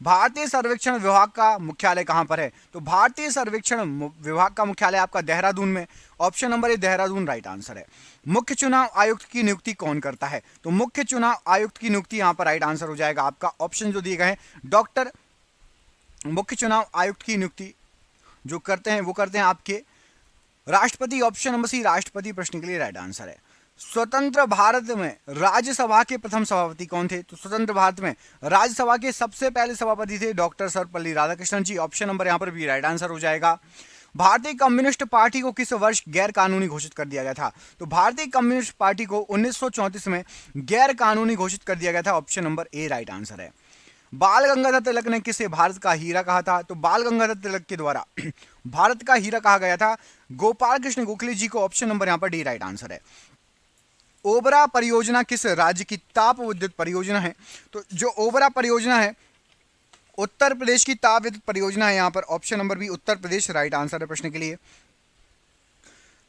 भारतीय सर्वेक्षण विभाग का मुख्यालय कहां पर है? तो भारतीय सर्वेक्षण विभाग का मुख्यालय आपका देहरादून में, ऑप्शन नंबर ए देहरादून राइट आंसर है। मुख्य चुनाव आयुक्त की नियुक्ति कौन करता है? तो मुख्य चुनाव आयुक्त की नियुक्ति यहां पर राइट आंसर हो जाएगा आपका, ऑप्शन जो दिए गए हैं डॉक्टर। मुख्य चुनाव आयुक्त की नियुक्ति जो करते हैं वो करते हैं आपके राष्ट्रपति, ऑप्शन नंबर सी राष्ट्रपति प्रश्न के लिए राइट आंसर है। स्वतंत्र भारत में राज्यसभा के प्रथम सभापति कौन थे? तो स्वतंत्र भारत में राज्यसभा के सबसे पहले सभापति थे डॉक्टर सर्वपल्ली राधाकृष्णन जी, ऑप्शन नंबर यहां पर भी राइट आंसर हो जाएगा। भारतीय कम्युनिस्ट पार्टी को किस वर्ष गैर कानूनी घोषित कर दिया गया था? तो भारतीय कम्युनिस्ट पार्टी को 1934 में गैर कानूनी घोषित कर दिया गया था, ऑप्शन नंबर ए राइट आंसर है। बाल गंगाधर तिलक ने किसे भारत का हीरा कहा था? तो बाल गंगाधर तिलक के द्वारा भारत का हीरा कहा गया था गोपाल कृष्ण गोखले जी को, ऑप्शन नंबर यहां पर डी राइट आंसर है। ओबरा परियोजना किस राज्य की ताप विद्युत परियोजना है? तो जो ओबरा परियोजना है उत्तर प्रदेश की ताप विद्युत परियोजना है, यहां पर ऑप्शन नंबर बी उत्तर प्रदेश राइट आंसर है प्रश्न के लिए।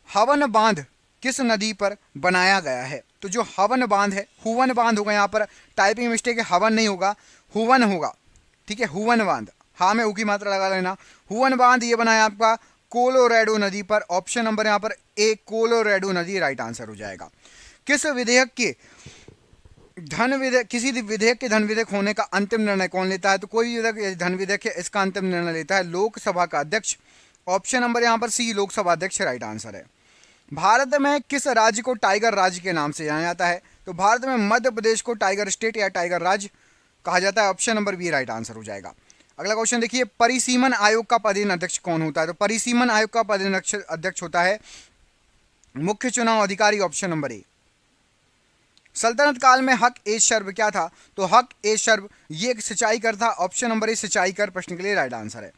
हवन बांध किस नदी पर बनाया गया है? तो जो हवन बांध है, हुवन बांध होगा, यहां पर टाइपिंग मिस्टेक है, हवन नहीं होगा, हुवन होगा, ठीक है, हुवन बांध, हाँ में ऊ की मात्रा लगा लेना। हुवन बांध ये बना है आपका कोलोराडो नदी पर, ऑप्शन नंबर यहां पर ए कोलोराडो नदी राइट आंसर हो जाएगा। किस विधेयक के किसी विधेयक के धन विधेयक होने का अंतिम निर्णय कौन लेता है? तो कोई भी विधेयक धन विधेयक है इसका अंतिम निर्णय लेता है लोकसभा का अध्यक्ष, ऑप्शन नंबर यहां पर सी लोकसभा अध्यक्ष राइट आंसर है। भारत में किस राज्य को टाइगर राज्य के नाम से जाना जाता है? तो भारत में मध्य प्रदेश को टाइगर स्टेट या टाइगर राज्य कहा जाता है, option number B right answer हो जाएगा। अगला क्वेश्चन देखिए, परिसीमन आयोग का पदेन अध्यक्ष कौन होता है? तो परिसीमन आयोग का पदेन अध्यक्ष होता है मुख्य चुनाव अधिकारी, ऑप्शन नंबर ए। सल्तनत काल में हक ए शर्ब क्या था? तो हक ए शर्ब ये एक सिंचाई कर था, ऑप्शन नंबर ए सिंचाई कर प्रश्न के लिए राइट आंसर है।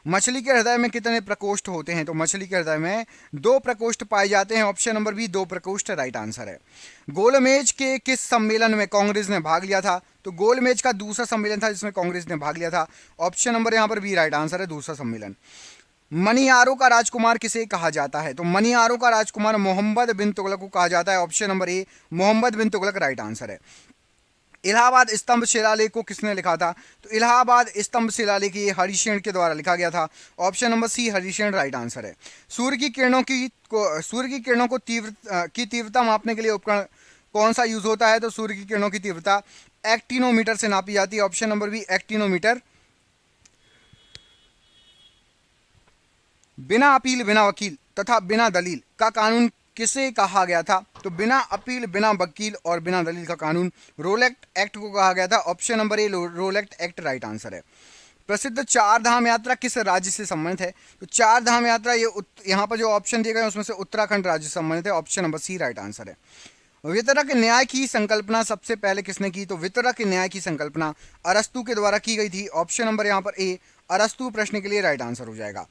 मछली के हृदय में कितने प्रकोष्ठ होते हैं? तो मछली के हृदय में 2 प्रकोष्ठ पाए जाते हैं, ऑप्शन नंबर बी 2 प्रकोष्ठ राइट आंसर है। गोलमेज के किस सम्मेलन में कांग्रेस ने भाग लिया था? तो गोलमेज का दूसरा सम्मेलन था जिसमें कांग्रेस ने भाग लिया था, ऑप्शन नंबर यहां पर बी राइट आंसर है, दूसरा सम्मेलन। मनियारों का राजकुमार किसे कहा जाता है? तो मनियारों का राजकुमार मोहम्मद बिन तुगलक को कहा जाता है, option number A Mohammad bin Tughlaq right answer है। इलाहाबाद स्तंभ शिलालेख को किसने लिखा था? तो इलाहाबाद स्तंभ शिलालेख ये हरिशेन के द्वारा लिखा गया था, option number C Harishena right answer है। सूर्य की किरणों को तीव्रता मापने के लिए उपकरण कौन सा यूज होता है? तो सूर्य की किरणों की तीव्रता एक्टिनोमीटर से नापी जाती है, ऑप्शन नंबर बी एक्टिनोमीटर। बिना अपील बिना वकील तथा बिना दलील का कानून किसे कहा गया था? तो बिना अपील बिना वकील और बिना दलील का कानून रोलेक्ट एक्ट को कहा गया था, ऑप्शन नंबर ए रोलेक्ट एक्ट राइट आंसर है। प्रसिद्ध 4 धाम यात्रा किस राज्य से संबंधित है? तो 4 धाम यात्रा ये यहाँ पर जो ऑप्शन दिए गए उसमें से उत्तराखंड राज्य से संबंधित है, option number C right answer है। वितरक न्याय की संकल्पना सबसे पहले किसने की? तो वितरक न्याय की संकल्पना अरस्तु के द्वारा की गई थी, ऑप्शन नंबर यहाँ पर ए अरस्तु प्रश्न के लिए राइट आंसर हो जाएगा।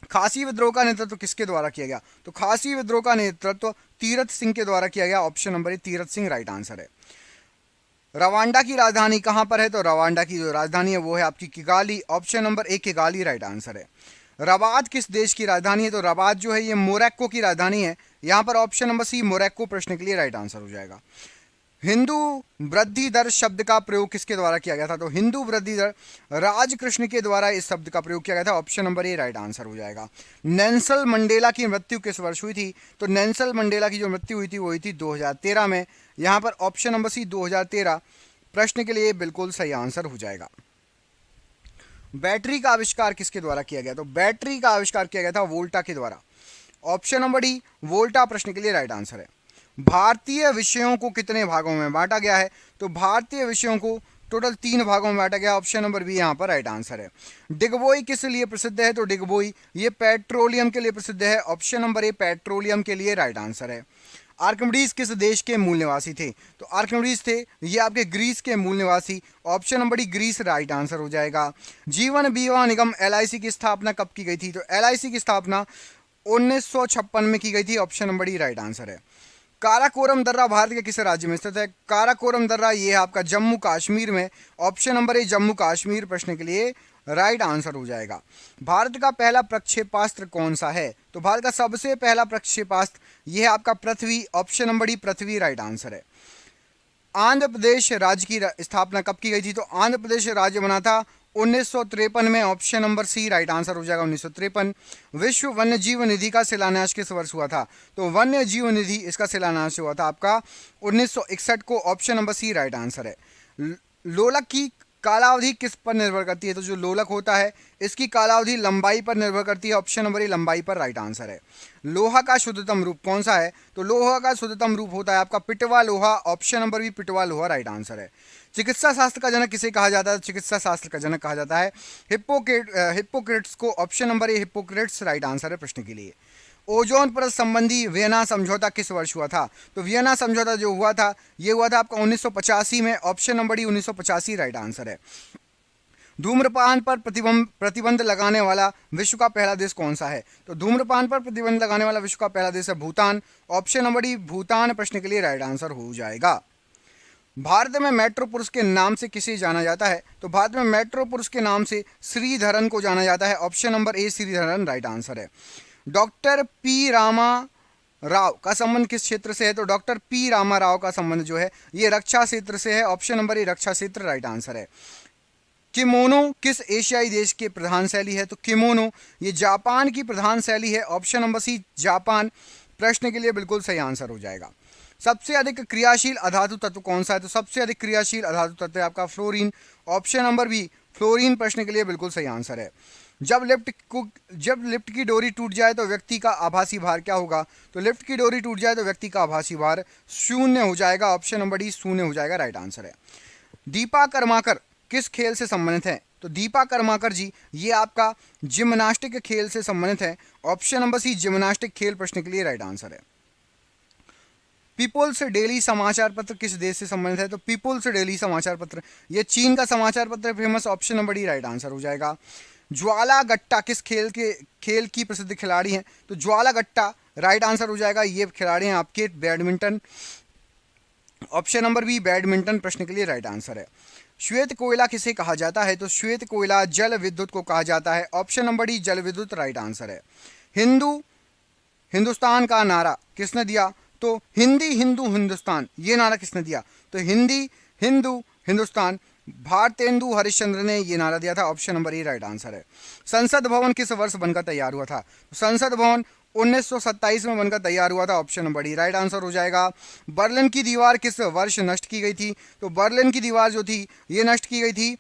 खासी विद्रोह का नेतृत्व किसके द्वारा किया गया? तो खासी विद्रोह का नेतृत्व तीरथ सिंह के द्वारा किया गया, ऑप्शन नंबर ए तीरथ सिंह राइट आंसर है। रवांडा की राजधानी कहां पर है? तो रवांडा की जो राजधानी है वो है आपकी किगाली, ऑप्शन नंबर ए किगाली राइट आंसर है। रबात किस देश की राजधानी है? तो रबात जो है ये मोरक्को की राजधानी है, यहां पर ऑप्शन नंबर सी मोरक्को प्रश्न के लिए राइट आंसर हो जाएगा। हिंदू वृद्धि दर शब्द का प्रयोग किसके द्वारा किया गया था? तो हिंदू वृद्धि दर राजकृष्ण के द्वारा इस शब्द का प्रयोग किया गया था। ऑप्शन नंबर ए राइट आंसर हो जाएगा। नेल्सन मंडेला की मृत्यु किस वर्ष हुई थी? तो नेल्सन मंडेला की जो मृत्यु हुई थी वो हुई थी 2013 में। यहां पर ऑप्शन नंबर सी 2013 प्रश्न के लिए बिल्कुल सही आंसर हो जाएगा। बैटरी का आविष्कार किसके द्वारा किया गया? तो बैटरी का आविष्कार किया गया था वोल्टा के द्वारा। ऑप्शन नंबर डी वोल्टा प्रश्न के लिए राइट आंसर है। भारतीय विषयों को कितने भागों में बांटा गया है? तो भारतीय विषयों को टोटल 3 भागों में बांटा गया। ऑप्शन नंबर बी यहाँ पर राइट आंसर है। डिगबोई किस लिए प्रसिद्ध है? तो डिगबोई ये पेट्रोलियम के लिए प्रसिद्ध है। ऑप्शन नंबर ए पेट्रोलियम के लिए राइट आंसर है। आर्किमिडीज किस देश के मूल निवासी थे? तो आर्किमिडीज थे ये आपके ग्रीस के मूल निवासी। Option number D Greece right answer हो जाएगा। जीवन बीमा निगम एलआईसी की स्थापना कब की गई थी? तो एलआईसी की स्थापना 1956 में की गई थी। Option number D right answer है। काराकोरम दर्रा भारत के किस राज्य में स्थित है? काराकोरम दर्रा ये आपका जम्मू कश्मीर में। ऑप्शन नंबर ए जम्मू कश्मीर प्रश्न के लिए राइट आंसर हो जाएगा। भारत का पहला प्रक्षेपास्त्र कौन सा है? तो भारत का सबसे पहला प्रक्षेपास्त्र यह आपका पृथ्वी। ऑप्शन नंबर डी पृथ्वी राइट आंसर है। आंध्र प्रदेश राज्य की स्थापना कब की गई थी? तो आंध्र प्रदेश राज्य बना था 1953 में। Option number C right answer हो जाएगा 1953। विश्व वन्य जीव निधि का शिलान्यास किस वर्ष हुआ था? तो वन्य जीव निधि इसका शिलान्यास हुआ था आपका 1961 को। Option number C right answer है। लोलक की कालावधि किस पर निर्भर करती है? तो जो लोलक होता है इसकी कालावधि लंबाई पर निर्भर करती है। ऑप्शन नंबर ए लंबाई पर राइट आंसर है। लोहा का शुद्धतम रूप कौन सा है? तो लोहा का शुद्धतम रूप होता है आपका पिटवा लोहा। ऑप्शन नंबर बी पिटवा लोहा राइट आंसर है। चिकित्सा शास्त्र का जनक किसे कहा जाता है? चिकित्सा शास्त्र का जनक कहा जाता है हिप्पोक्रेट्स को। ऑप्शन नंबर ए हिप्पोक्रेट्स राइट आंसर है प्रश्न के लिए। ओजोन परत संबंधी वियना समझौता किस वर्ष हुआ था? तो वियना समझौता जो हुआ था ये हुआ था आपका 1985 में। Option number D 1985 right answer है। धूम्रपान पर प्रतिबंध लगाने वाला विश्व का पहला देश कौन सा है? तो धूम्रपान पर प्रतिबंध लगाने वाला विश्व का पहला देश है Bhutan. Option number D Bhutan प्रश्न के लिए राइट आंसर हो जाएगा। भारत में मेट्रो पुरुष के नाम से किसे जाना जाता है? तो भारत में मेट्रो पुरुष के नाम से श्रीधरन को जाना जाता है। ऑप्शन नंबर ए श्रीधरन राइट आंसर है। डॉक्टर पी रामा राव का संबंध किस क्षेत्र से है? तो डॉक्टर पी रामा राव का संबंध जो है ये रक्षा क्षेत्र से है। ऑप्शन नंबर ए रक्षा क्षेत्र राइट आंसर है। किमोनो किस एशियाई देश की प्रधान शैली है? तो किमोनो ये जापान की प्रधान शैली है। ऑप्शन नंबर सी जापान प्रश्न के लिए बिल्कुल सही आंसर हो जाएगा। सबसे अधिक क्रियाशील अधातु तत्व कौन सा है? तो सबसे अधिक क्रियाशील अधातु तत्व है आपका fluorine. Option number B fluorine प्रश्न के लिए बिल्कुल सही आंसर है। जब लिफ्ट की डोरी टूट जाए तो व्यक्ति का आभासी भार क्या होगा? तो लिफ्ट की डोरी टूट जाए तो व्यक्ति का आभासी भार 0 हो जाएगा। ऑप्शन नंबर डी 0 हो जाएगा राइट आंसर है। दीपा कर्माकर किस खेल से संबंधित है? तो दीपा कर्माकर जी ये आपका जिम्नास्टिक खेल से संबंधित है। ऑप्शन नंबर सी जिम्नास्टिक खेल प्रश्न के लिए राइट आंसर है। पीपुल्स डेली समाचार पत्र किस देश से संबंधित है? तो पीपुल्स डेली समाचार पत्र ये चीन का समाचार पत्र famous. Option number D right answer हो जाएगा। ज्वाला गट्टा किस खेल की प्रसिद्ध खिलाड़ी हैं? तो ज्वाला गट्टा राइट आंसर हो जाएगा। ये खिलाड़ी हैं आपके badminton. Option number B badminton प्रश्न के लिए राइट आंसर है। श्वेत कोयला किसे कहा जाता है? तो श्वेत कोयला जल विद्युत को कहा जाता है। ऑप्शन नंबर डी जल विद्युत राइट आंसर है। हिंदुस्तान का नारा किसने दिया? तो हिंदी हिंदू हिंदुस्तान ये नारा किसने दिया? तो हिंदी हिंदू हिंदुस्तान भारतेंदु हरिश्चंद्र ने ये नारा दिया था। ऑप्शन नंबर ए राइट आंसर है। संसद भवन किस वर्ष बनकर तैयार हुआ था? संसद भवन 1927 में बनकर तैयार हुआ था। Option number D right answer हो जाएगा। बर्लिन की दीवार किस वर्ष नष्ट की गई थी? तो बर्लिन की दीवार जो थी ये नष्ट की गई थी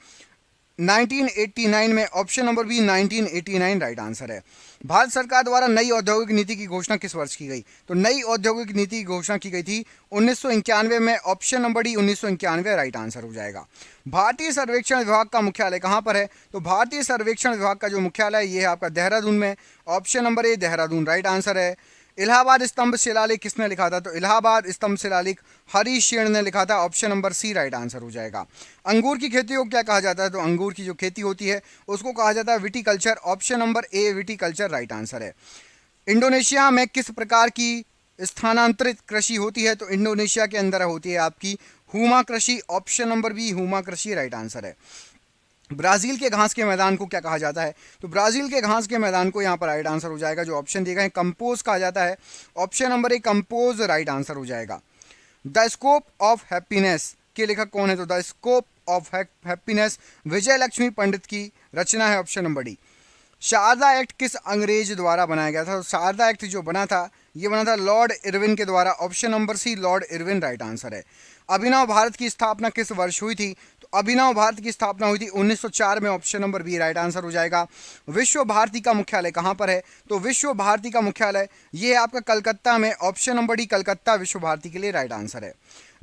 1989 में। Option number B 1989 right answer है। भारत सरकार द्वारा नई औद्योगिक नीति की घोषणा किस वर्ष की गई? तो नई औद्योगिक नीति की घोषणा की गई थी 1991 में। Option number D 1991 right answer हो जाएगा। भारतीय सर्वेक्षण विभाग का मुख्यालय कहाँ पर है? तो भारतीय सर्वेक्षण विभाग का जो मुख्यालय ये है आपका देहरादून में। ऑप्शन नंबर ए देहरादून राइट आंसर है। इलाहाबाद स्तंभ शिलालेख किसने लिखा था? तो इलाहाबाद स्तंभ शिलालेख हरीश शेर ने लिखा था। Option number C right answer हो जाएगा। अंगूर की खेती को क्या कहा जाता है? तो अंगूर की जो खेती होती है उसको कहा जाता है विटीकल्चर। ऑप्शन नंबर ए विटीकल्चर राइट आंसर है। इंडोनेशिया में किस प्रकार की स्थानांतरित कृषि होती है? तो इंडोनेशिया के अंदर होती है आपकी हुमा कृषि। ऑप्शन नंबर बी हुमा कृषि राइट आंसर है। ब्राजील के घास के मैदान को क्या कहा जाता है? तो ब्राजील के घास के मैदान को यहाँ पर राइट आंसर हो जाएगा। जो ऑप्शन दिए गए हैं कंपोज कहा जाता है। ऑप्शन नंबर ए कंपोज राइट आंसर हो जाएगा। द स्कोप ऑफ हैप्पीनेस के लेखक कौन है? तो the scope of happiness Vijaya Lakshmi Pandit की रचना है, option number D. Sharda act किस अंग्रेज द्वारा बनाया गया था? तो शारदा एक्ट जो बना था ये बना था लॉर्ड इरविन के द्वारा, option number C lord Irwin right answer है। अभिनव भारत की स्थापना किस वर्ष हुई थी? तो अभिनव भारत की स्थापना हुई थी 1904 में, option number B right answer हो जाएगा। विश्व भारती का मुख्यालय कहाँ पर है? तो विश्व भारती का मुख्यालय ये है आपका कलकत्ता में, ऑप्शन नंबर डी कलकत्ता विश्व भारती के लिए राइट आंसर है।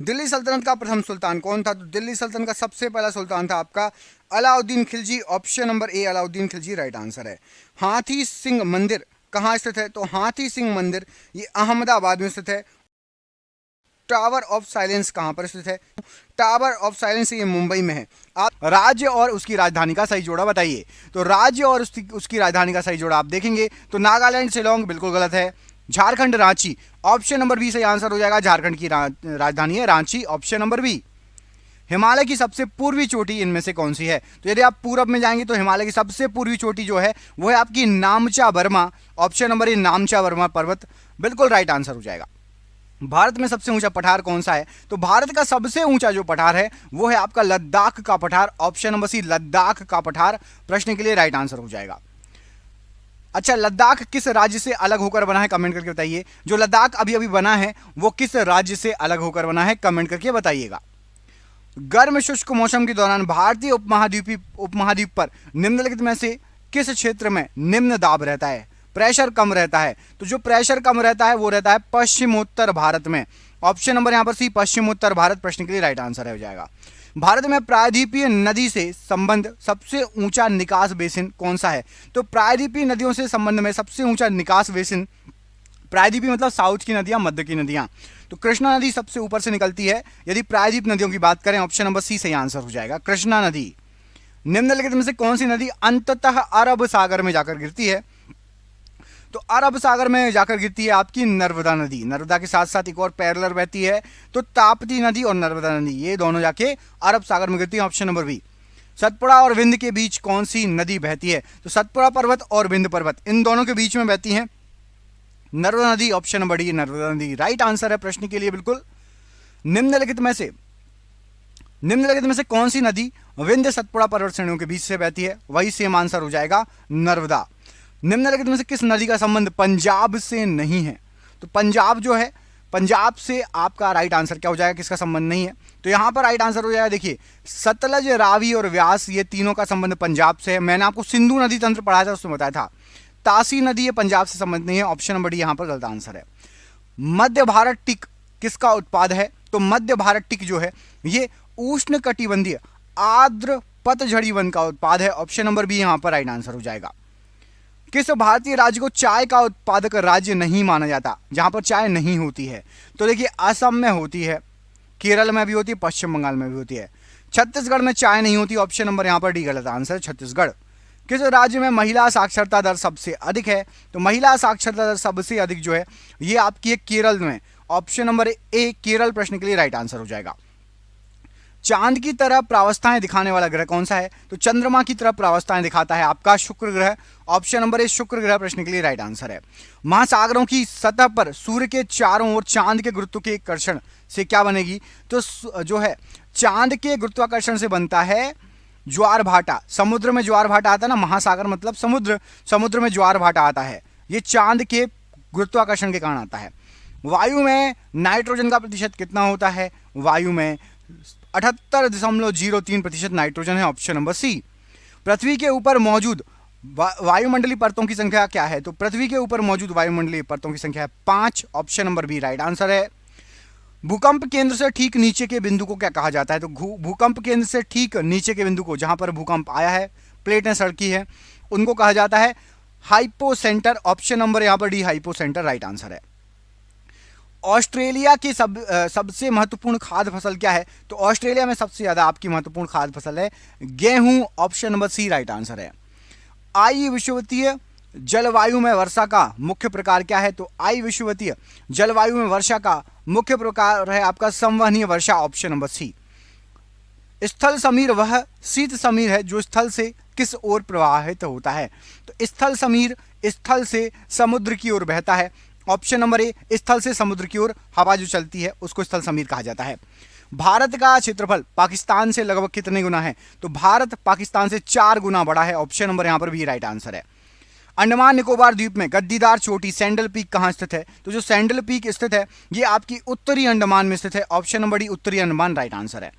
दिल्ली सल्तनत का प्रथम सुल्तान कौन था? तो दिल्ली सल्तनत का सबसे पहला सुल्तान था आपका अलाउद्दीन खिलजी, ऑप्शन नंबर ए अलाउद्दीन खिलजी राइट आंसर है। हाथी सिंह मंदिर कहाँ स्थित है? तो हाथी सिंह मंदिर ये अहमदाबाद में स्थित है। टावर ऑफ साइलेंस कहाँ पर स्थित है? टावर ऑफ साइलेंस ये मुंबई में है। आप राज्य और उसकी राजधानी का सही जोड़ा बताइए। तो राज्य और उसकी राजधानी का सही जोड़ा आप देखेंगे तो नागालैंड शिलोंग बिल्कुल गलत है। Jharkhand Ranchi, option number B सही आंसर हो जाएगा। झारखंड की राजधानी है Ranchi, option number B. Himalaya की सबसे पूर्वी चोटी इनमें से कौन सी है? तो यदि आप पूरब में जाएंगे तो हिमालय की सबसे पूर्वी चोटी जो है वो है आपकी नामचा बर्मा, ऑप्शन नंबर ए नामचा बर्मा पर्वत बिल्कुल राइट आंसर हो जाएगा। भारत में सबसे ऊंचा पठार कौन सा है? तो भारत का सबसे ऊंचा जो पठार है वो है आपका लद्दाख का पठार, ऑप्शन नंबर सी लद्दाख का पठार प्रश्न के लिए राइट आंसर हो जाएगा। अच्छा, लद्दाख किस राज्य से अलग होकर बना है? कमेंट करके बताइए। जो लद्दाख अभी अभी बना है वो किस राज्य से अलग होकर बना है? कमेंट करके बताइएगा। गर्म शुष्क मौसम के दौरान भारतीय उपमहाद्वीप पर निम्नलिखित में से किस क्षेत्र में निम्न दाब रहता है, प्रेशर कम रहता है? तो जो प्रेशर कम रहता है वो रहता है पश्चिमोत्तर भारत में, ऑप्शन नंबर यहां पर सी पश्चिमोत्तर भारत प्रश्न के लिए राइट आंसर हो जाएगा। भारत में प्रायद्वीपीय नदी से संबंध सबसे ऊंचा निकास बेसिन कौन सा है? तो प्रायद्वीपीय नदियों से संबंध में सबसे ऊंचा निकास बेसिन, प्रायद्वीपीय मतलब साउथ की नदियां, मध्य की नदियां, तो कृष्णा नदी सबसे ऊपर से निकलती है। यदि प्रायद्वीप नदियों की बात करें, ऑप्शन नंबर सी सही आंसर हो जाएगा, कृष्णा नदी। निम्नलिखित में से कौन सी नदी अंततः अरब सागर में जाकर गिरती है? तो अरब सागर में जाकर गिरती है आपकी नर्मदा नदी। नर्मदा के साथ साथ एक और पैरेलल बहती है, तो ताप्ती नदी और नर्मदा नदी ये दोनों जाके अरब सागर में गिरती है, ऑप्शन नंबर बी। सतपुड़ा और विंध्य के बीच कौन सी नदी बहती है? तो सतपुड़ा पर्वत और विंध्य पर्वत इन दोनों के बीच में बहती है नर्मदा नदी, ऑप्शन नंबर डी नर्मदा नदी राइट आंसर है प्रश्न के लिए बिल्कुल। निम्नलिखित में से कौन सी नदी विंध्य सतपुड़ा पर्वत श्रेणियों के बीच से बहती है? वही सेम आंसर हो जाएगा नर्मदा। निम्नलिखित में से किस नदी का संबंध पंजाब से नहीं है? तो पंजाब जो है, पंजाब से आपका राइट आंसर क्या हो जाएगा, किसका संबंध नहीं है? तो यहां पर राइट आंसर हो जाएगा, देखिए सतलज, रावी और व्यास ये तीनों का संबंध पंजाब से है। मैंने आपको सिंधु नदी तंत्र पढ़ाया था, उसमें बताया था तासी नदी ये पंजाब से संबंध नहीं है, ऑप्शन नंबर डी यहां पर गलत आंसर है। मध्य भारत टिक किसका उत्पाद है? तो मध्य भारत टिक जो है ये उष्ण कटिबंधीय आर्द्र पतझड़ी वन का उत्पाद है, ऑप्शन नंबर बी यहां पर राइट आंसर हो जाएगा। किस भारतीय राज्य को चाय का उत्पादक राज्य नहीं माना जाता, जहां पर चाय नहीं होती है? तो देखिए असम में होती है, केरल में भी होती है, पश्चिम बंगाल में भी होती है। छत्तीसगढ़ में चाय नहीं होती, ऑप्शन नंबर यहां पर डी गलत आंसर छत्तीसगढ़। किस राज्य में महिला साक्षरता दर सबसे अधिक है? तो महिला साक्षरता दर सबसे अधिक जो है ये आपकी है केरल में, ऑप्शन नंबर ए केरल प्रश्न के लिए राइट आंसर हो जाएगा। चांद की तरह प्रावस्थाएं दिखाने वाला ग्रह कौन सा है? तो चंद्रमा की तरह प्रावस्थाएं दिखाता है आपका शुक्र ग्रह, ऑप्शन नंबर ए शुक्र ग्रह प्रश्न के लिए राइट आंसर है। महासागरों की सतह पर सूर्य के चारों ओर चांद के गुरुत्व के आकर्षण से क्या बनेगी? तो जो है चांद के गुरुत्वाकर्षण से बनता है ज्वार भाटा। समुद्र में ज्वार भाटा आता है ना, महासागर मतलब समुद्र, समुद्र में ज्वार भाटा आता है, ये चांद के गुरुत्वाकर्षण के कारण आता है। वायु में नाइट्रोजन का प्रतिशत कितना होता है? वायु में 78.03% नाइट्रोजन है, ऑप्शन नंबर सी। पृथ्वी के ऊपर मौजूद वायुमंडलीय परतों की संख्या क्या है? तो पृथ्वी के ऊपर मौजूद वायुमंडलीय परतों की संख्या है 5, option number B right answer है। भूकंप केंद्र से ठीक नीचे के बिंदु को क्या कहा जाता है? तो भूकंप केंद्र से ठीक नीचे के बिंदु को, जहां पर भूकंप आया है, प्लेटें सड़की है, उनको कहा जाता है हाइपोसेंटर, ऑप्शन नंबर यहां पर डी हाइपोसेंटर राइट आंसर है। ऑस्ट्रेलिया की सबसे महत्वपूर्ण खाद्य फसल क्या है? तो ऑस्ट्रेलिया में सबसे ज्यादा आपकी महत्वपूर्ण खाद्य फसल है गेहूं, option number C right answer है। आई विश्ववित्तीय जलवायु में वर्षा का मुख्य प्रकार क्या है? तो आई विश्ववित्तीय जलवायु में वर्षा का मुख्य प्रकार है आपका संवहनीय वर्षा, ऑप्शन नंबर सी। स्थल समीर वह शीत समीर है जो स्थल से किस ओर प्रवाहित होता है? तो स्थल समीर स्थल से समुद्र की ओर बहता है, ऑप्शन नंबर ए, स्थल से समुद्र की ओर हवा जो चलती है उसको स्थल समीर कहा जाता है। भारत का क्षेत्रफल पाकिस्तान से लगभग कितने गुना है? तो भारत पाकिस्तान से 4 गुना बड़ा है। ऑप्शन नंबर यहां पर भी राइट आंसर है। अंडमान निकोबार द्वीप में गद्दीदार चोटी सैंडल पीक कहां स्थित है? तो जो सैंडल पीक स्थित है ये आपकी उत्तरी अंडमान में स्थित है। ऑप्शन नंबर डी, उत्तरी अंडमान राइट आंसर है।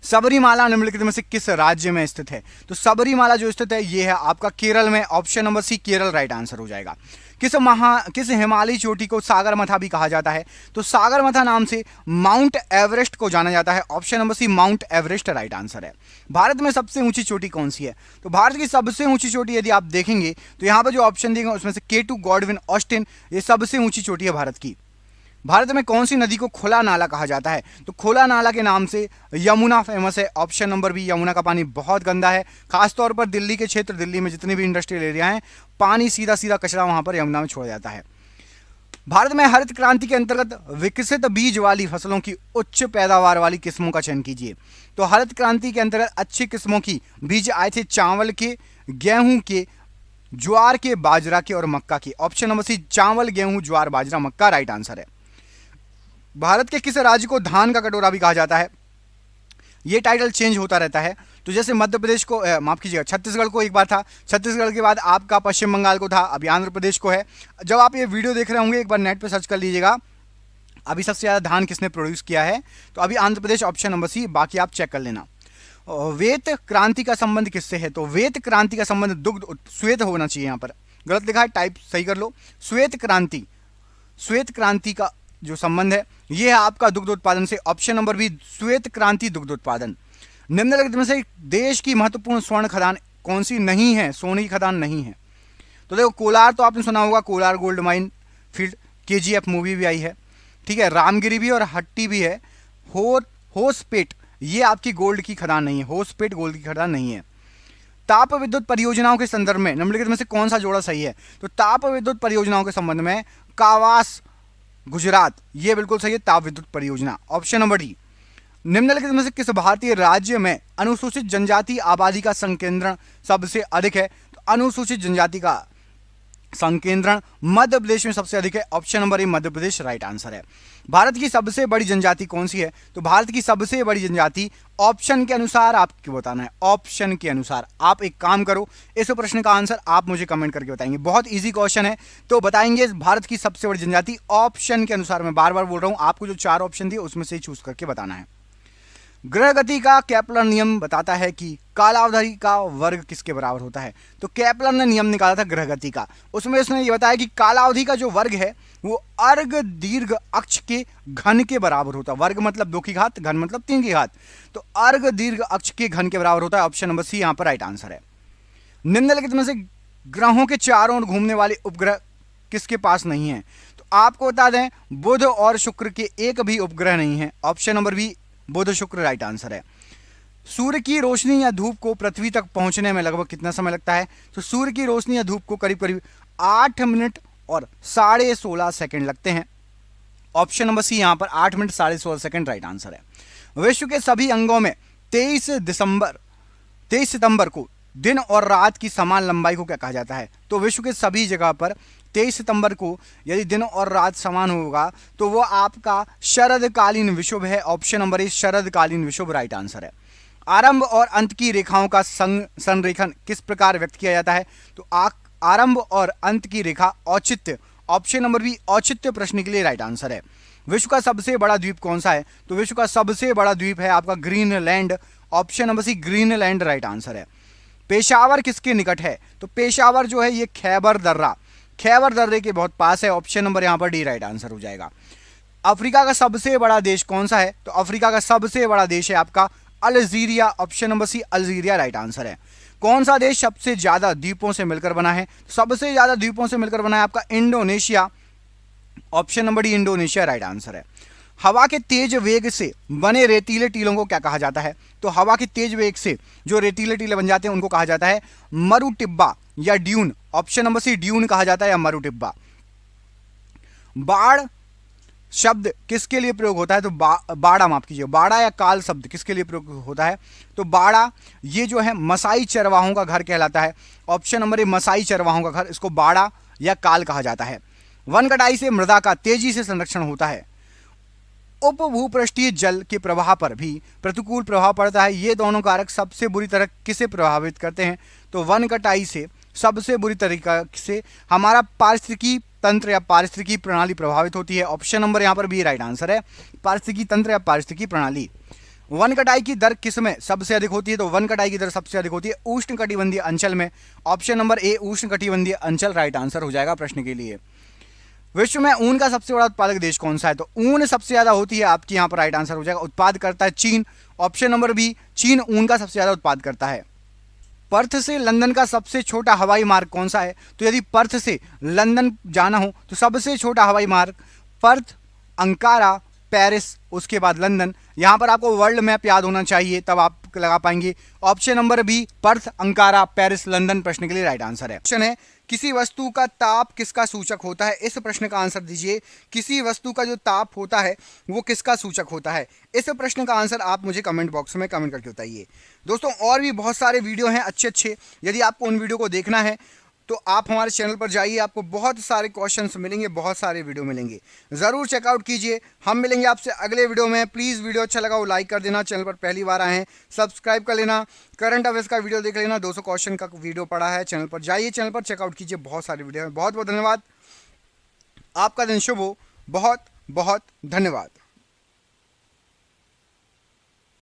सबरीमाला निम्नलिखित में से किस राज्य में स्थित है? तो सबरीमाला जो स्थित है ये है आपका केरल में। Option number C, Kerala right answer हो जाएगा। किस हिमालयी चोटी को सागरमाथा भी कहा जाता है? तो सागरमाथा नाम से माउंट एवरेस्ट को जाना जाता है। Option number C, mount Everest right answer है। भारत में सबसे ऊंची चोटी कौन सी है? तो भारत की सबसे ऊंची चोटी यदि आप देखेंगे तो यहां पर जो ऑप्शन दिए गए उसमें से K2 गॉडविन ऑस्टिन ये सबसे ऊंची चोटी है भारत की। भारत में कौन सी नदी को खुला नाला कहा जाता है? तो खुला नाला के नाम से यमुना फेमस है। ऑप्शन नंबर बी, यमुना का पानी बहुत गंदा है। खासतौर पर दिल्ली के क्षेत्र, दिल्ली में जितने भी इंडस्ट्रियल एरिया हैं, पानी सीधा सीधा कचरा वहां पर यमुना में छोड़ा जाता है। भारत में हरित क्रांति के अंतर्गत विकसित बीज वाली फसलों की उच्च पैदावार वाली किस्मों का चयन कीजिए। तो हरित क्रांति के अंतर्गत अच्छी किस्मों की बीज आए थे चावल के, गेहूं के, ज्वार के, बाजरा के और मक्का के। ऑप्शन नंबर सी, चावल, गेहूं, ज्वार, बाजरा, मक्का राइट आंसर है। भारत के किस राज्य को धान का कटोरा भी कहा जाता है? ये टाइटल चेंज होता रहता है। तो जैसे मध्य प्रदेश को, माफ कीजिएगा, छत्तीसगढ़ को एक बार था, छत्तीसगढ़ के बाद आपका पश्चिम बंगाल को था, अभी आंध्र प्रदेश को है। जब आप ये वीडियो देख रहे होंगे एक बार नेट पे सर्च कर लीजिएगा अभी सबसे ज़्यादा धान किसने प्रोड्यूस किया है, तो अभी आंध्र प्रदेश ऑप्शन नंबर सी, बाकी आप चेक कर लेना। श्वेत क्रांति का संबंध किससे है? तो श्वेत क्रांति का संबंध दुग्ध, श्वेत होना चाहिए, यहाँ पर गलत लिखा है, टाइप सही कर लो। श्वेत क्रांति का जो संबंध है ये है आपका दुग्ध उत्पादन से। ऑप्शन नंबर बी, श्वेत क्रांति दुग्ध उत्पादन। निम्नलिखित में से देश की महत्वपूर्ण स्वर्ण खदान कौन सी नहीं है, सोने की खदान नहीं है? तो देखो, कोलार तो आपने सुना होगा, Kolar gold mine field, KGF movie भी आई है, ठीक है। रामगिरी भी और हट्टी भी है। होसपेट ये आपकी गोल्ड की खदान नहीं है, होसपेट गोल्ड की खदान नहीं है। ताप विद्युत परियोजनाओं के संदर्भ में निम्नलिखित में से कौन सा जोड़ा सही है? तो ताप विद्युत परियोजनाओं के संबंध में कावास गुजरात ये बिल्कुल सही है, ताप विद्युत परियोजना। Option number D. निम्नलिखित में से किस भारतीय राज्य में अनुसूचित जनजाति आबादी का संकेंद्रण सबसे अधिक है? तो अनुसूचित जनजाति का संकेंद्रण मध्य प्रदेश में सबसे अधिक है। ऑप्शन नंबर ए, मध्य प्रदेश राइट आंसर है। भारत की सबसे बड़ी जनजाति कौन सी है? तो भारत की सबसे बड़ी जनजाति ऑप्शन के अनुसार आपको बताना है। ऑप्शन के अनुसार आप एक काम करो, इस प्रश्न का आंसर आप मुझे कमेंट करके बताएंगे। बहुत इजी क्वेश्चन है, तो बताएंगे भारत की सबसे बड़ी जनजाति ऑप्शन के अनुसार। मैं बार बार बोल रहा हूं, आपको जो 4 ऑप्शन दिए उसमें से चूज करके बताना है। ग्रह गति का केपलर नियम बताता है कि कालावधि का वर्ग किसके बराबर होता है? तो केपलर ने नियम निकाला था ग्रह गति का, उसमें उसने ये बताया कि कालावधि का जो वर्ग है वो अर्घ दीर्घ अक्ष के घन के बराबर होता है। वर्ग मतलब 2 की घात, घन मतलब 3 की घात, तो अर्घ दीर्घ अक्ष के घन के बराबर होता है। ऑप्शन नंबर सी यहाँ पर राइट आंसर है। निम्नलिखित में से ग्रहों के चारों ओर घूमने वाले उपग्रह किसके पास नहीं है? तो आपको बता दें, बुध और शुक्र के एक भी उपग्रह नहीं है। Option number B, Budh Shukra right answer है। सूर्य की रोशनी या धूप को पृथ्वी तक पहुंचने में लगभग कितना समय लगता है? तो सूर्य की रोशनी या धूप को करीब करीब 8 मिनट और 16.5 सेकंड लगते हैं। ऑप्शन नंबर सी यहाँ पर 8 मिनट 16.5 सेकंड राइट आंसर है। विश्व के सभी अंगों में 23 सितंबर को दिन और रात की समान लंबाई को क्या कहा जाता है? तो विश्व के सभी जगह पर 23 सितंबर को यदि दिन और रात समान होगा तो वो आपका शरदकालीन विषुव है। ऑप्शन नंबर ए, शरदकालीन विषुव राइट आंसर है। आरंभ और अंत की रेखाओं का संरेखन किस प्रकार व्यक्त किया जाता है? तो आरंभ और अंत की रेखा औचित्य। ऑप्शन नंबर बी, औचित्य प्रश्न के लिए राइट आंसर है। विश्व का सबसे बड़ा द्वीप कौन सा है? तो विश्व का सबसे बड़ा द्वीप है आपका Greenland. Option number C, Greenland right answer है। पेशावर किसके निकट है? तो पेशावर जो है ये खैबर दर्रे के बहुत पास है। ऑप्शन नंबर यहाँ पर डी राइट आंसर हो जाएगा। अफ्रीका का सबसे बड़ा देश कौन सा है? तो अफ्रीका का सबसे बड़ा देश है आपका Algeria. Option number C, Algeria right answer है। कौन सा देश सबसे ज्यादा द्वीपों से मिलकर बना है? सबसे ज्यादा द्वीपों से मिलकर बना है आपका Indonesia. Option number D, Indonesia right answer है। हवा के तेज वेग से बने रेतीले टीलों को क्या कहा जाता है? तो हवा के तेज वेग से जो रेतीले टीले बन जाते हैं उनको कहा जाता है मरुटिब्बा या dune. Option number C, dune कहा जाता है या मरुटिब्बा। बाढ़ शब्द किसके लिए प्रयोग होता है? तो बाड़ा, माफ कीजिए, बाड़ा या काल शब्द किसके लिए प्रयोग होता है? तो बाड़ा ये जो है मसाई चरवाहों का घर कहलाता है। ऑप्शन नंबर ए, मसाई चरवाहों का घर, इसको बाड़ा या काल कहा जाता है। वन कटाई से मृदा का तेजी से संरक्षण होता है। उपभूपृष्ठीय जल के प्रवाह पर भी प्रतिकूल प्रभाव पड़ता है। ये दोनों कारक सबसे बुरी तरह किसे प्रभावित करते हैं? तो वन कटाई से सबसे बुरी तरीका से हमारा पारिस्थितिकी तंत्र या पारिस्थितिकी प्रणाली प्रभावित होती है। ऑप्शन नंबर यहाँ पर भी राइट आंसर है, पारिस्थितिकी तंत्र या पारिस्थितिकी प्रणाली। वन कटाई की दर किस में सबसे अधिक होती है? तो वन कटाई की दर सबसे अधिक होती है उष्णकटिबंधीय अंचल में। ऑप्शन नंबर ए उष्णकटिबंधीय अंचल राइट आंसर हो जाएगा प्रश्न के लिए। विश्व में ऊन का सबसे बड़ा उत्पादक देश कौन सा है? तो ऊन सबसे ज्यादा होती है आपकी यहाँ पर राइट आंसर हो जाएगा, उत्पाद करता है चीन। ऑप्शन नंबर बी चीन ऊन का सबसे ज्यादा उत्पाद करता है। पर्थ से लंदन का सबसे छोटा हवाई मार्ग कौन सा है? तो यदि पर्थ से लंदन जाना हो तो सबसे छोटा हवाई मार्ग पर्थ, अंकारा, पेरिस, उसके बाद लंदन। यहां पर आपको वर्ल्ड मैप याद होना चाहिए, तब आप लगा पाएंगे। Option number B Perth, Ankara, Paris, London प्रश्न के लिए राइट आंसर है। क्वेश्चन है किसी वस्तु का ताप किसका सूचक होता है? इस प्रश्न का आंसर दीजिए। किसी वस्तु का जो ताप होता है वो किसका सूचक होता है? इस प्रश्न का आंसर आप मुझे कमेंट बॉक्स में कमेंट करके बताइए। दोस्तों और भी बहुत सारे वीडियो हैं अच्छे, यदि आपको उन वीडियो को देखना है तो आप हमारे चैनल पर जाइए, आपको बहुत सारे क्वेश्चंस मिलेंगे, बहुत सारे वीडियो मिलेंगे, ज़रूर चेकआउट कीजिए। हम मिलेंगे आपसे अगले वीडियो में। प्लीज़ वीडियो अच्छा लगा हो लाइक कर देना, चैनल पर पहली बार आए हैं सब्सक्राइब कर लेना, करंट अफेयर्स का वीडियो देख लेना, 200 क्वेश्चन का वीडियो पड़ा है चैनल पर, जाइए चैनल पर चेकआउट कीजिए, बहुत सारे वीडियो हैं। बहुत बहुत धन्यवाद, आपका दिन शुभ हो, बहुत बहुत धन्यवाद।